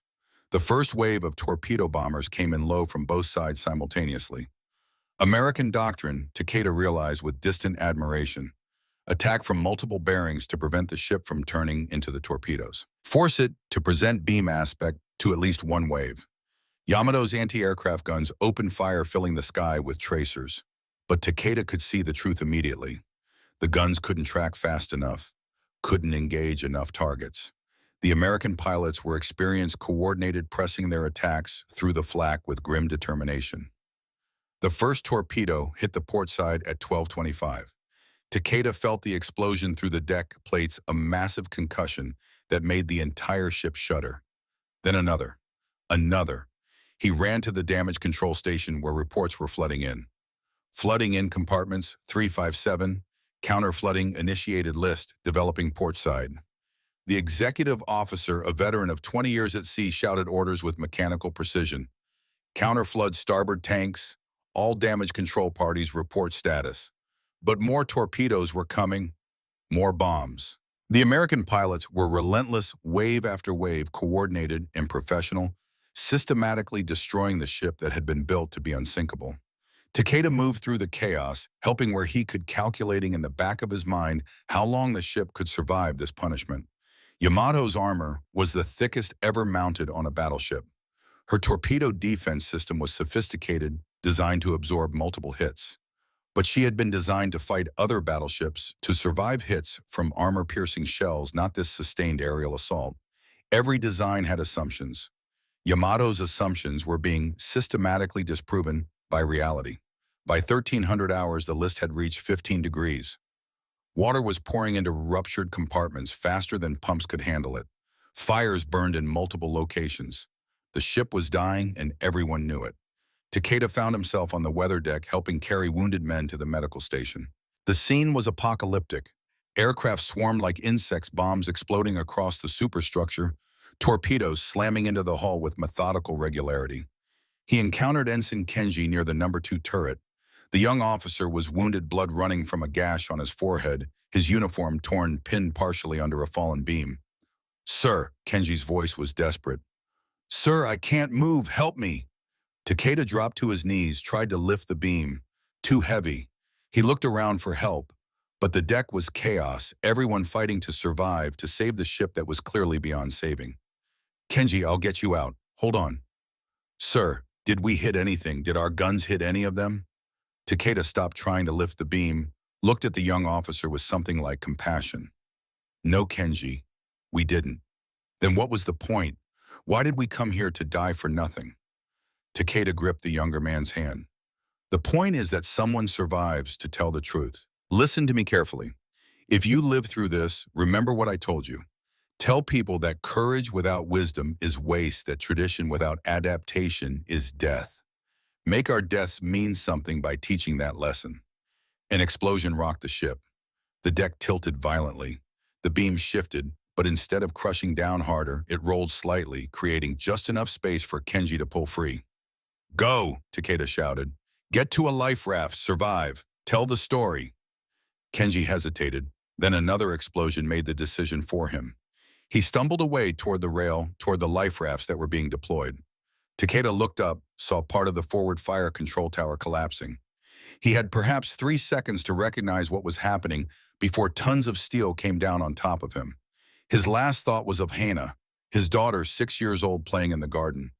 The first wave of torpedo bombers came in low from both sides simultaneously. American doctrine, Takeda realized with distant admiration. Attack from multiple bearings to prevent the ship from turning into the torpedoes. Force it to present beam aspect to at least one wave. Yamato's anti-aircraft guns opened fire, filling the sky with tracers. But Takeda could see the truth immediately. The guns couldn't track fast enough, couldn't engage enough targets. The American pilots were experienced, coordinated, pressing their attacks through the flak with grim determination. The first torpedo hit the port side at 1225. Takeda felt the explosion through the deck plates, a massive concussion that made the entire ship shudder. Then another. He ran to the damage control station where reports were flooding in. Flooding in compartments 357, counter-flooding initiated list developing port side. The executive officer, a veteran of 20 years at sea, shouted orders with mechanical precision. Counter-flood starboard tanks, all damage control parties report status. But more torpedoes were coming, more bombs. The American pilots were relentless, wave after wave, coordinated and professional, systematically destroying the ship that had been built to be unsinkable. Takeda moved through the chaos, helping where he could, calculating in the back of his mind how long the ship could survive this punishment. Yamato's armor was the thickest ever mounted on a battleship. Her torpedo defense system was sophisticated, designed to absorb multiple hits. But she had been designed to fight other battleships to survive hits from armor-piercing shells, not this sustained aerial assault. Every design had assumptions. Yamato's assumptions were being systematically disproven by reality. By 1300 hours, the list had reached 15 degrees. Water was pouring into ruptured compartments faster than pumps could handle it. Fires burned in multiple locations. The ship was dying, and everyone knew it. Takeda found himself on the weather deck helping carry wounded men to the medical station. The scene was apocalyptic. Aircraft swarmed like insects, bombs exploding across the superstructure, torpedoes slamming into the hull with methodical regularity. He encountered Ensign Kenji near the #2 turret. The young officer was wounded, blood running from a gash on his forehead, his uniform torn, pinned partially under a fallen beam. "Sir," Kenji's voice was desperate. "Sir, I can't move, help me." Takeda dropped to his knees, tried to lift the beam. Too heavy. He looked around for help, but the deck was chaos, everyone fighting to survive, to save the ship that was clearly beyond saving. "Kenji, I'll get you out. Hold on." "Sir, did we hit anything? Did our guns hit any of them?" Takeda stopped trying to lift the beam, looked at the young officer with something like compassion. "No, Kenji, we didn't." "Then what was the point? Why did we come here to die for nothing?" Takeda gripped the younger man's hand. "The point is that someone survives to tell the truth. Listen to me carefully. If you live through this, remember what I told you. Tell people that courage without wisdom is waste, that tradition without adaptation is death. Make our deaths mean something by teaching that lesson." An explosion rocked the ship. The deck tilted violently. The beam shifted, but instead of crushing down harder, it rolled slightly, creating just enough space for Kenji to pull free. "Go," Takeda shouted. "Get to a life raft, survive, tell the story." Kenji hesitated. Then another explosion made the decision for him. He stumbled away toward the rail, toward the life rafts that were being deployed. Takeda looked up, saw part of the forward fire control tower collapsing. He had perhaps 3 seconds to recognize what was happening before tons of steel came down on top of him. His last thought was of Hannah, his daughter, 6 years old, playing in the garden.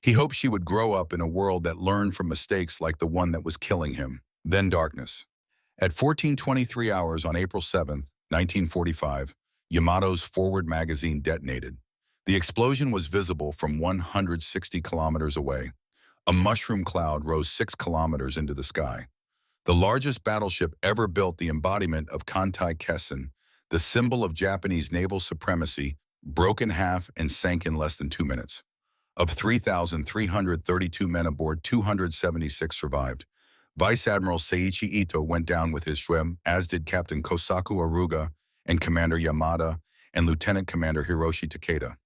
He hoped she would grow up in a world that learned from mistakes like the one that was killing him. Then darkness. At 14:23 hours on April 7th, 1945, Yamato's forward magazine detonated. The explosion was visible from 160 kilometers away. A mushroom cloud rose 6 kilometers into the sky. The largest battleship ever built, the embodiment of Kantai Kessen, the symbol of Japanese naval supremacy, broke in half and sank in less than 2 minutes. Of 3,332 men aboard, 276 survived. Vice Admiral Seiichi Ito went down with his swim, as did Captain Kosaku Aruga and Commander Yamada and Lieutenant Commander Hiroshi Takeda.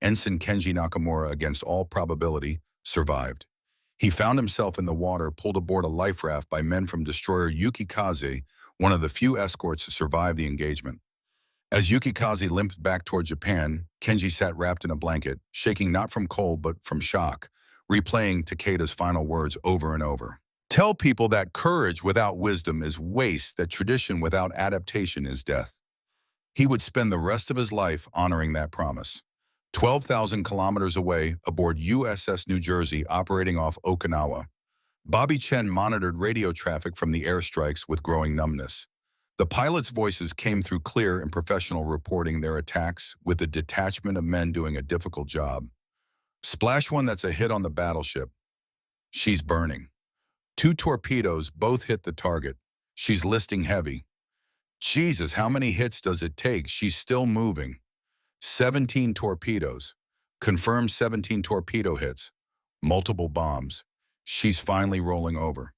Ensign Kenji Nakamura, against all probability, survived. He found himself in the water, pulled aboard a life raft by men from destroyer Yukikaze, one of the few escorts to survive the engagement. As Yukikaze limped back toward Japan, Kenji sat wrapped in a blanket, shaking not from cold but from shock, replaying Takeda's final words over and over. "Tell people that courage without wisdom is waste, that tradition without adaptation is death." He would spend the rest of his life honoring that promise. 12,000 kilometers away, aboard USS New Jersey operating off Okinawa, Bobby Chen monitored radio traffic from the airstrikes with growing numbness. The pilots' voices came through clear and professional, reporting their attacks with a detachment of men doing a difficult job. "Splash one, that's a hit on the battleship. She's burning. 2 torpedoes, both hit the target. She's listing heavy. Jesus, how many hits does it take? She's still moving. 17 torpedoes. Confirmed 17 torpedo hits. Multiple bombs. She's finally rolling over.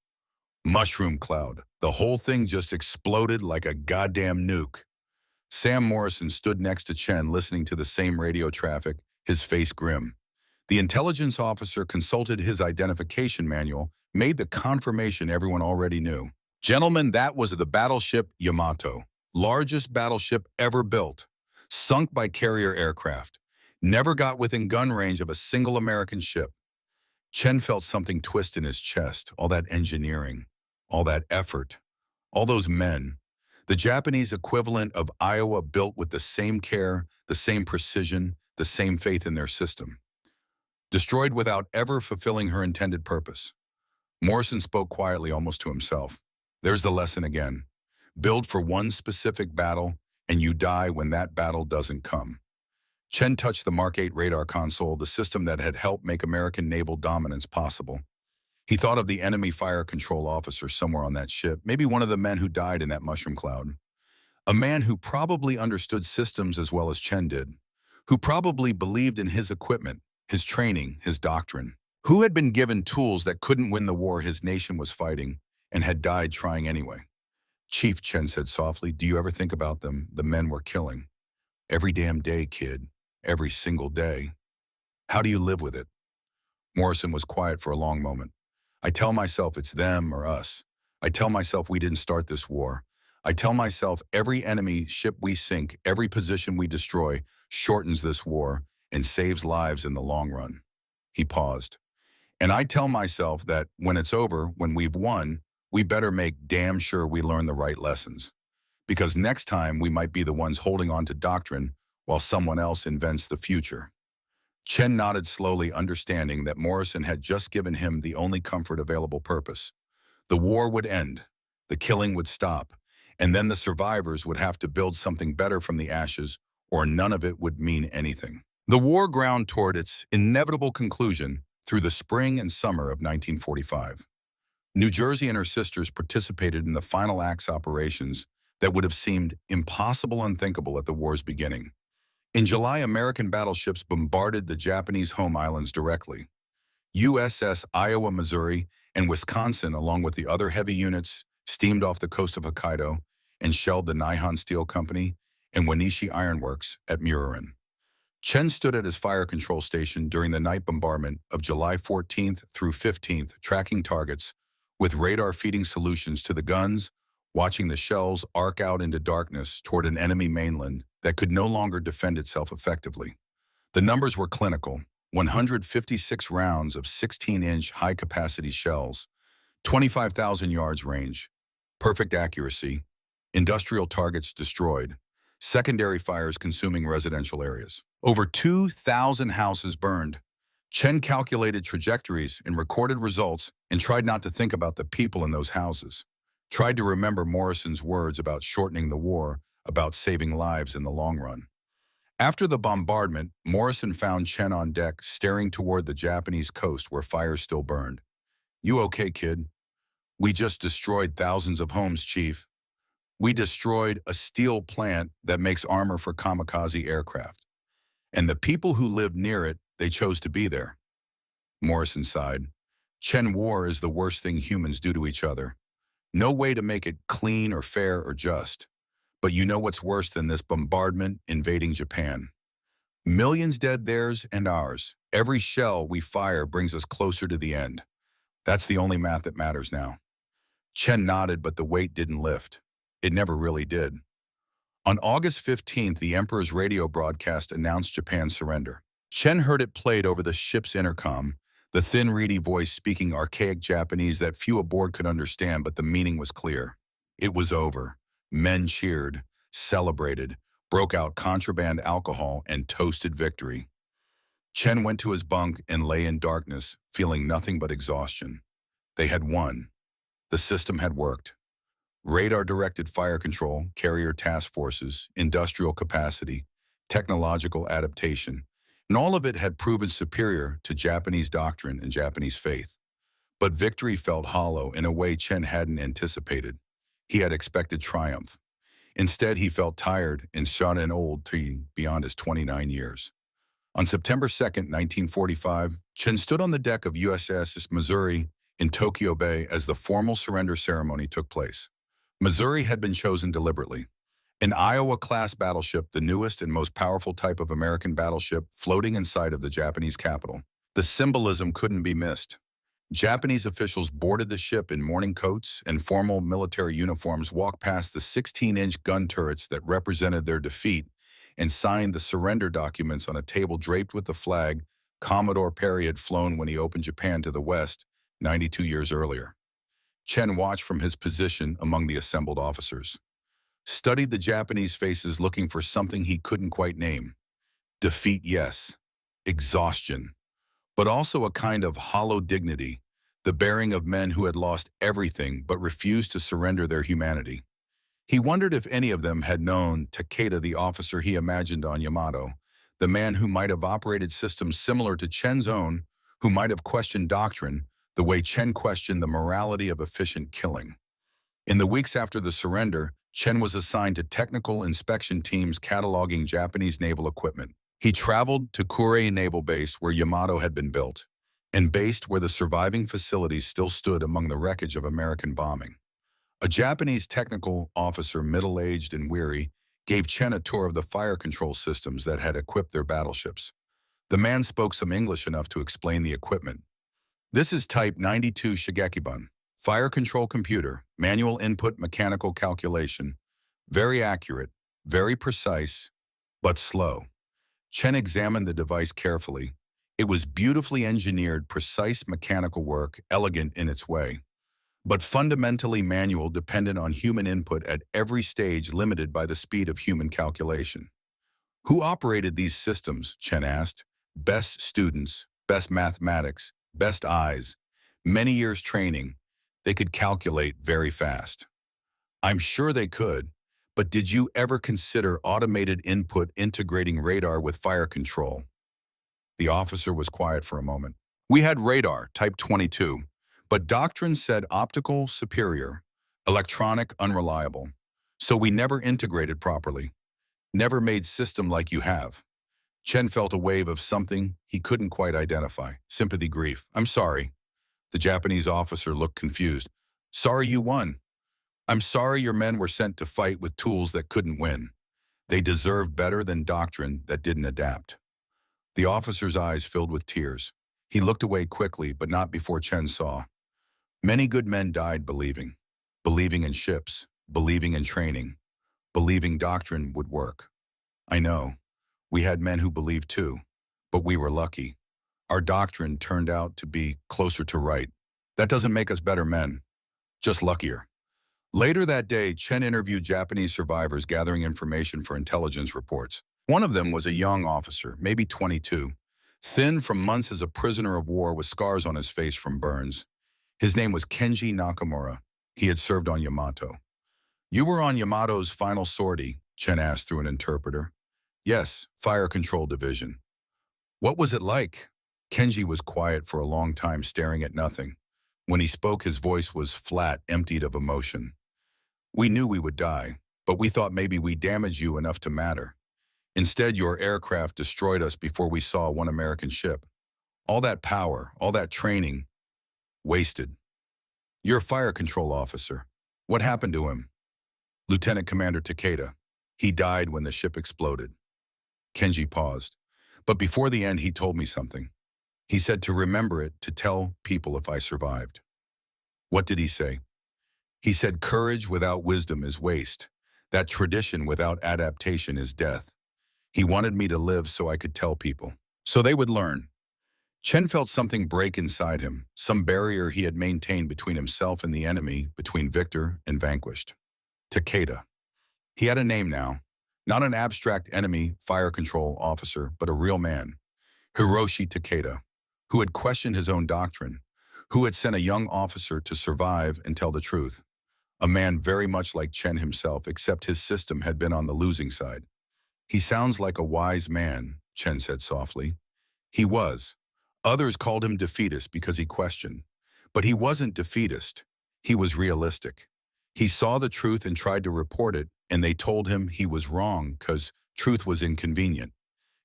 Mushroom cloud. The whole thing just exploded like a goddamn nuke." Sam Morrison stood next to Chen, listening to the same radio traffic, his face grim. The intelligence officer consulted his identification manual, made the confirmation everyone already knew. "Gentlemen, that was the battleship Yamato. Largest battleship ever built. Sunk by carrier aircraft. Never got within gun range of a single American ship." Chen felt something twist in his chest. All that engineering, all that effort, all those men. The Japanese equivalent of Iowa, built with the same care, the same precision, the same faith in their system. Destroyed without ever fulfilling her intended purpose. Morrison spoke quietly, almost to himself. There's the lesson again. Build for one specific battle, and you die when that battle doesn't come. Chen touched the Mark 8 radar console, the system that had helped make American naval dominance possible. He thought of the enemy fire control officer somewhere on that ship, maybe one of the men who died in that mushroom cloud. A man who probably understood systems as well as Chen did, who probably believed in his equipment, his training, his doctrine, who had been given tools that couldn't win the war his nation was fighting and had died trying anyway. Chief, Chen said softly, do you ever think about them, the men we're killing? Every damn day, kid. Every single day. How do you live with it? Morrison was quiet for a long moment. I tell myself it's them or us. I tell myself we didn't start this war. I tell myself every enemy ship we sink, every position we destroy, shortens this war and saves lives in the long run. He paused. And I tell myself that when it's over, when we've won, we better make damn sure we learn the right lessons. Because next time we might be the ones holding on to doctrine while someone else invents the future. Chen nodded slowly, understanding that Morrison had just given him the only comfort available purpose. The war would end, the killing would stop, and then the survivors would have to build something better from the ashes, or none of it would mean anything. The war ground toward its inevitable conclusion through the spring and summer of 1945. New Jersey and her sisters participated in the final act's operations that would have seemed impossible, unthinkable at the war's beginning. In July, American battleships bombarded the Japanese home islands directly. USS Iowa, Missouri, and Wisconsin, along with the other heavy units, steamed off the coast of Hokkaido and shelled the Nihon Steel Company and Wenatchee Iron Works at Murin. Chen stood at his fire control station during the night bombardment of July 14th through 15th, tracking targets with radar-feeding solutions to the guns, watching the shells arc out into darkness toward an enemy mainland that could no longer defend itself effectively. The numbers were clinical: 156 rounds of 16-inch high-capacity shells, 25,000 yards range, perfect accuracy, industrial targets destroyed, secondary fires consuming residential areas. Over 2,000 houses burned. Chen calculated trajectories and recorded results and tried not to think about the people in those houses. Tried to remember Morrison's words about shortening the war, about saving lives in the long run. After the bombardment, Morrison found Chen on deck, staring toward the Japanese coast where fires still burned. You okay, kid? We just destroyed thousands of homes, Chief. We destroyed a steel plant that makes armor for kamikaze aircraft. And the people who lived near it, they chose to be there. Morrison sighed. Chen, war is the worst thing humans do to each other. No way to make it clean or fair or just. But you know what's worse than this bombardment invading Japan? Millions dead, theirs and ours. Every shell we fire brings us closer to the end. That's the only math that matters now. Chen nodded, but the weight didn't lift. It never really did. On August 15th, the Emperor's radio broadcast announced Japan's surrender. Chen heard it played over the ship's intercom, the thin, reedy voice speaking archaic Japanese that few aboard could understand, but the meaning was clear. It was over. Men cheered, celebrated, broke out contraband alcohol, and toasted victory. Chen went to his bunk and lay in darkness, feeling nothing but exhaustion. They had won. The system had worked. Radar-directed fire control, carrier task forces, industrial capacity, technological adaptation, and all of it had proven superior to Japanese doctrine and Japanese faith. But victory felt hollow in a way Chen hadn't anticipated. He had expected triumph. Instead, he felt tired and shot and old to beyond his 29 years. On September 2nd, 1945, Chen stood on the deck of USS Missouri in Tokyo Bay as the formal surrender ceremony took place. Missouri had been chosen deliberately. An Iowa-class battleship, the newest and most powerful type of American battleship, floating in sight of the Japanese capital. The symbolism couldn't be missed. Japanese officials boarded the ship in morning coats and formal military uniforms, walked past the 16-inch gun turrets that represented their defeat, and signed the surrender documents on a table draped with the flag Commodore Perry had flown when he opened Japan to the West 92 years earlier. Chen watched from his position among the assembled officers. Studied the Japanese faces looking for something he couldn't quite name. Defeat, yes. Exhaustion. But also a kind of hollow dignity, the bearing of men who had lost everything but refused to surrender their humanity. He wondered if any of them had known Takeda, the officer he imagined on Yamato, the man who might have operated systems similar to Chen's own, who might have questioned doctrine, the way Chen questioned the morality of efficient killing. In the weeks after the surrender, Chen was assigned to technical inspection teams cataloging Japanese naval equipment. He traveled to Kure Naval Base where Yamato had been built, and based where the surviving facilities still stood among the wreckage of American bombing. A Japanese technical officer, middle-aged and weary, gave Chen a tour of the fire control systems that had equipped their battleships. The man spoke some English enough to explain the equipment. This is Type 92 Shigekibun, fire control computer, manual input mechanical calculation, very accurate, very precise, but slow. Chen examined the device carefully. It was beautifully engineered, precise mechanical work, elegant in its way, but fundamentally manual, dependent on human input at every stage, limited by the speed of human calculation. Who operated these systems? Chen asked. Best students, best mathematics, best eyes, many years training. They could calculate very fast. I'm sure they could, but did you ever consider automated input integrating radar with fire control? The officer was quiet for a moment. We had radar, Type 22, but doctrine said optical superior, electronic unreliable. So we never integrated properly, never made system like you have. Chen felt a wave of something he couldn't quite identify. Sympathy, grief. I'm sorry. The Japanese officer looked confused. Sorry you won. I'm sorry your men were sent to fight with tools that couldn't win. They deserved better than doctrine that didn't adapt. The officer's eyes filled with tears. He looked away quickly, but not before Chen saw. Many good men died believing. Believing in ships, believing in training, believing doctrine would work. I know. We had men who believed too, but we were lucky. Our doctrine turned out to be closer to right. That doesn't make us better men, just luckier. Later that day, Chen interviewed Japanese survivors gathering information for intelligence reports. One of them was a young officer, maybe 22, thin from months as a prisoner of war with scars on his face from burns. His name was Kenji Nakamura. He had served on Yamato. You were on Yamato's final sortie, Chen asked through an interpreter. Yes, fire control division. What was it like? Kenji was quiet for a long time, staring at nothing. When he spoke, his voice was flat, emptied of emotion. We knew we would die, but we thought maybe we damaged you enough to matter. Instead, your aircraft destroyed us before we saw one American ship. All that power, all that training, wasted. You're a fire control officer. What happened to him? Lieutenant Commander Takeda. He died when the ship exploded. Kenji paused. But before the end, he told me something. He said to remember it, to tell people if I survived. What did he say? He said courage without wisdom is waste. That tradition without adaptation is death. He wanted me to live so I could tell people, so they would learn. Chen felt something break inside him, some barrier he had maintained between himself and the enemy, between victor and vanquished. Takeda. He had a name now. Not an abstract enemy fire control officer, but a real man. Hiroshi Takeda, who had questioned his own doctrine, who had sent a young officer to survive and tell the truth. A man very much like Chen himself, except his system had been on the losing side. He sounds like a wise man, Chen said softly. He was. Others called him defeatist because he questioned. But he wasn't defeatist. He was realistic. He saw the truth and tried to report it, and they told him he was wrong because truth was inconvenient.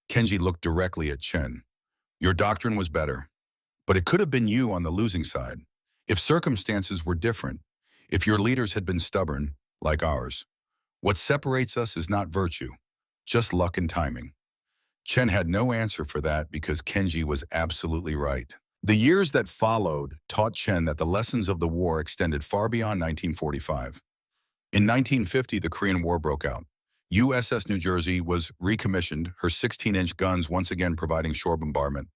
Kenji looked directly at Chen. Your doctrine was better, but it could have been you on the losing side. If circumstances were different, if your leaders had been stubborn, like ours. What separates us is not virtue, just luck and timing. Chen had no answer for that because Kenji was absolutely right. The years that followed taught Chen that the lessons of the war extended far beyond 1945. In 1950, the Korean War broke out. USS New Jersey was recommissioned, her 16-inch guns once again providing shore bombardment.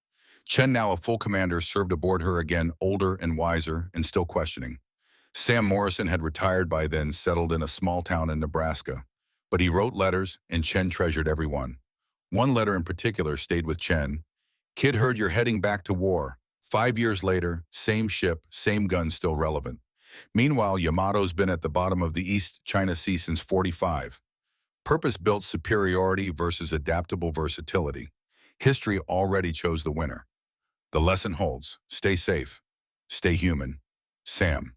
Chen, now a full commander, served aboard her again, older and wiser and still questioning. Sam Morrison had retired by then, settled in a small town in Nebraska. But he wrote letters, and Chen treasured every one. One letter in particular stayed with Chen. "Kid, heard you're heading back to war." 5 years later, same ship, same gun, still relevant. Meanwhile, Yamato's been at the bottom of the East China Sea since '45. Purpose-built superiority versus adaptable versatility. History already chose the winner. The lesson holds. Stay safe. Stay human. Sam.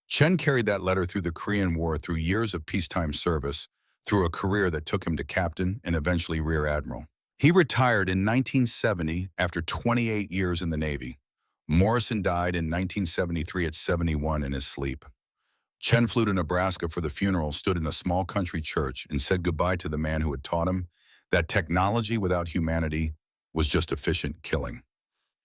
Chen carried that letter through the Korean War, through years of peacetime service, through a career that took him to captain and eventually rear admiral. He retired in 1970 after 28 years in the Navy. Morrison died in 1973 at 71 in his sleep. Chen flew to Nebraska for the funeral, stood in a small country church, and said goodbye to the man who had taught him that technology without humanity was just efficient killing.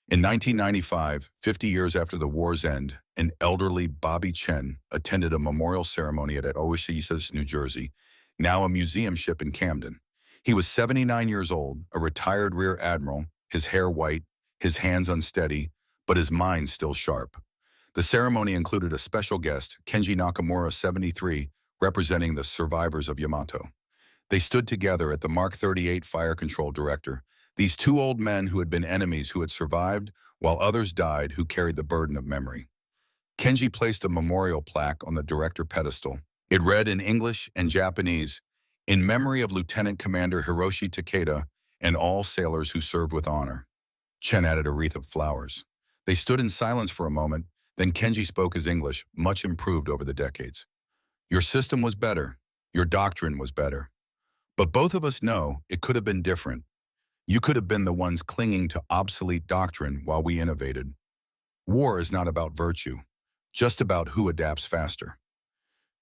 In 1995, 50 years after the war's end, an elderly Bobby Chen attended a memorial ceremony at Oasis, New Jersey, now a museum ship in Camden. He was 79 years old, a retired rear admiral, his hair white, his hands unsteady, but his mind still sharp. The ceremony included a special guest, Kenji Nakamura, 73, representing the survivors of Yamato. They stood together at the Mark 38 Fire Control Director, these two old men who had been enemies who had survived, while others died who carried the burden of memory. Kenji placed a memorial plaque on the director pedestal. It read in English and Japanese, "In memory of Lieutenant Commander Hiroshi Takeda and all sailors who served with honor." Chen added a wreath of flowers. They stood in silence for a moment, then Kenji spoke his English, much improved over the decades. "Your system was better. Your doctrine was better. But both of us know it could have been different. You could have been the ones clinging to obsolete doctrine while we innovated. War is not about virtue, just about who adapts faster."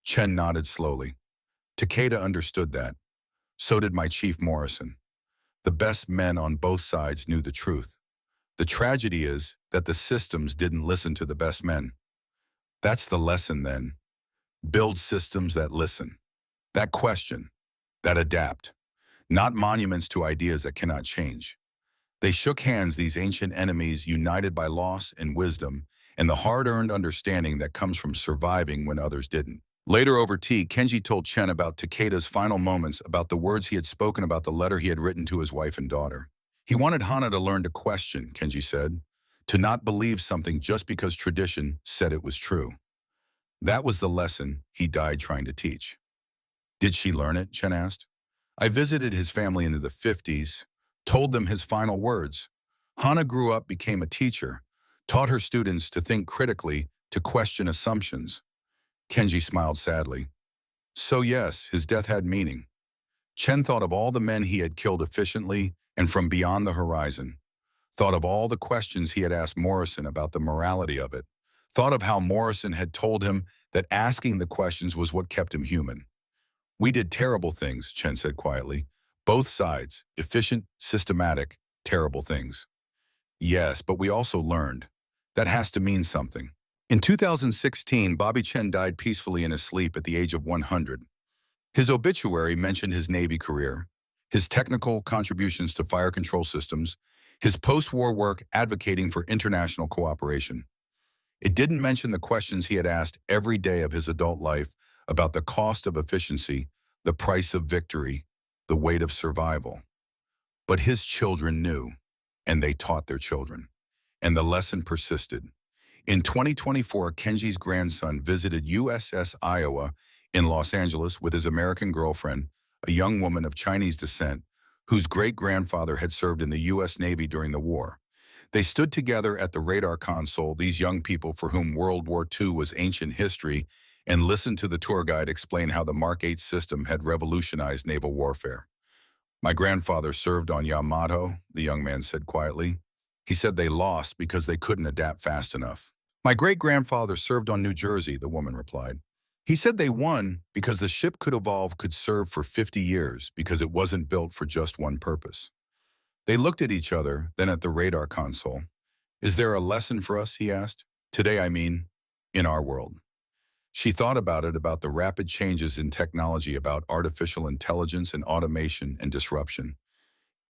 Chen nodded slowly. Takeda understood that. So did my chief Morrison. The best men on both sides knew the truth. The tragedy is that the systems didn't listen to the best men. That's the lesson then. Build systems that listen, that question, that adapt. Not monuments to ideas that cannot change. They shook hands, these ancient enemies, united by loss and wisdom, and the hard-earned understanding that comes from surviving when others didn't. Later over tea, Kenji told Chen about Takeda's final moments, about the words he had spoken, about the letter he had written to his wife and daughter. He wanted Hana to learn to question, Kenji said, to not believe something just because tradition said it was true. That was the lesson he died trying to teach. Did she learn it? Chen asked. I visited his family into the 50s, told them his final words. Hana grew up, became a teacher, taught her students to think critically, to question assumptions. Kenji smiled sadly. So yes, his death had meaning. Chen thought of all the men he had killed efficiently and from beyond the horizon. Thought of all the questions he had asked Morrison about the morality of it. Thought of how Morrison had told him that asking the questions was what kept him human. We did terrible things, Chen said quietly. Both sides, efficient, systematic, terrible things. Yes, but we also learned. That has to mean something. In 2016, Bobby Chen died peacefully in his sleep at the age of 100. His obituary mentioned his Navy career, his technical contributions to fire control systems, his post-war work advocating for international cooperation. It didn't mention the questions he had asked every day of his adult life about the cost of efficiency, the price of victory, the weight of survival. But his children knew, and they taught their children. And the lesson persisted. In 2024, Kenji's grandson visited USS Iowa in Los Angeles with his American girlfriend, a young woman of Chinese descent, whose great-grandfather had served in the U.S. Navy during the war. They stood together at the radar console, these young people for whom World War II was ancient history, and listened to the tour guide explain how the Mark 8 system had revolutionized naval warfare. My grandfather served on Yamato, the young man said quietly. He said they lost because they couldn't adapt fast enough. My great-grandfather served on New Jersey, the woman replied. He said they won because the ship could evolve, could serve for 50 years, because it wasn't built for just one purpose. They looked at each other, then at the radar console. Is there a lesson for us, he asked. Today, I mean, in our world. She thought about it, about the rapid changes in technology, about artificial intelligence and automation and disruption.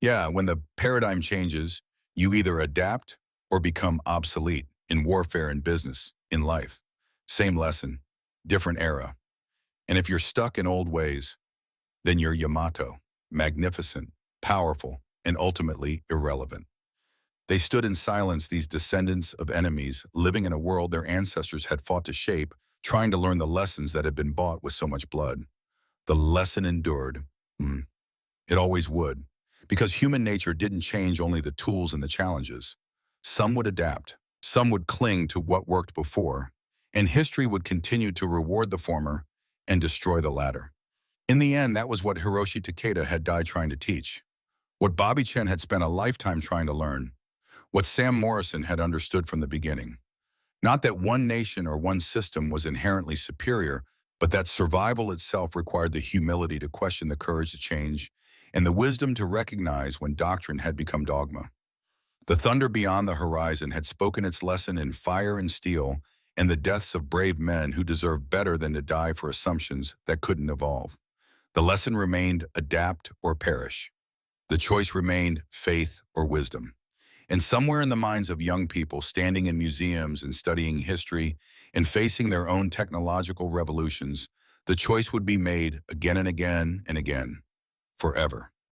Yeah, when the paradigm changes, you either adapt or become obsolete in warfare, in business, in life. Same lesson, different era. And if you're stuck in old ways, then you're Yamato, magnificent, powerful, and ultimately irrelevant. They stood in silence, these descendants of enemies, living in a world their ancestors had fought to shape, trying to learn the lessons that had been bought with so much blood. The lesson endured. It always would. Because human nature didn't change only the tools and the challenges. Some would adapt. Some would cling to what worked before. And history would continue to reward the former and destroy the latter. In the end, that was what Hiroshi Takeda had died trying to teach. What Bobby Chen had spent a lifetime trying to learn. What Sam Morrison had understood from the beginning. Not that one nation or one system was inherently superior, but that survival itself required the humility to question, the courage to change, and the wisdom to recognize when doctrine had become dogma. The thunder beyond the horizon had spoken its lesson in fire and steel, and the deaths of brave men who deserved better than to die for assumptions that couldn't evolve. The lesson remained adapt or perish. The choice remained faith or wisdom. And somewhere in the minds of young people standing in museums and studying history and facing their own technological revolutions, the choice would be made again and again and again, forever.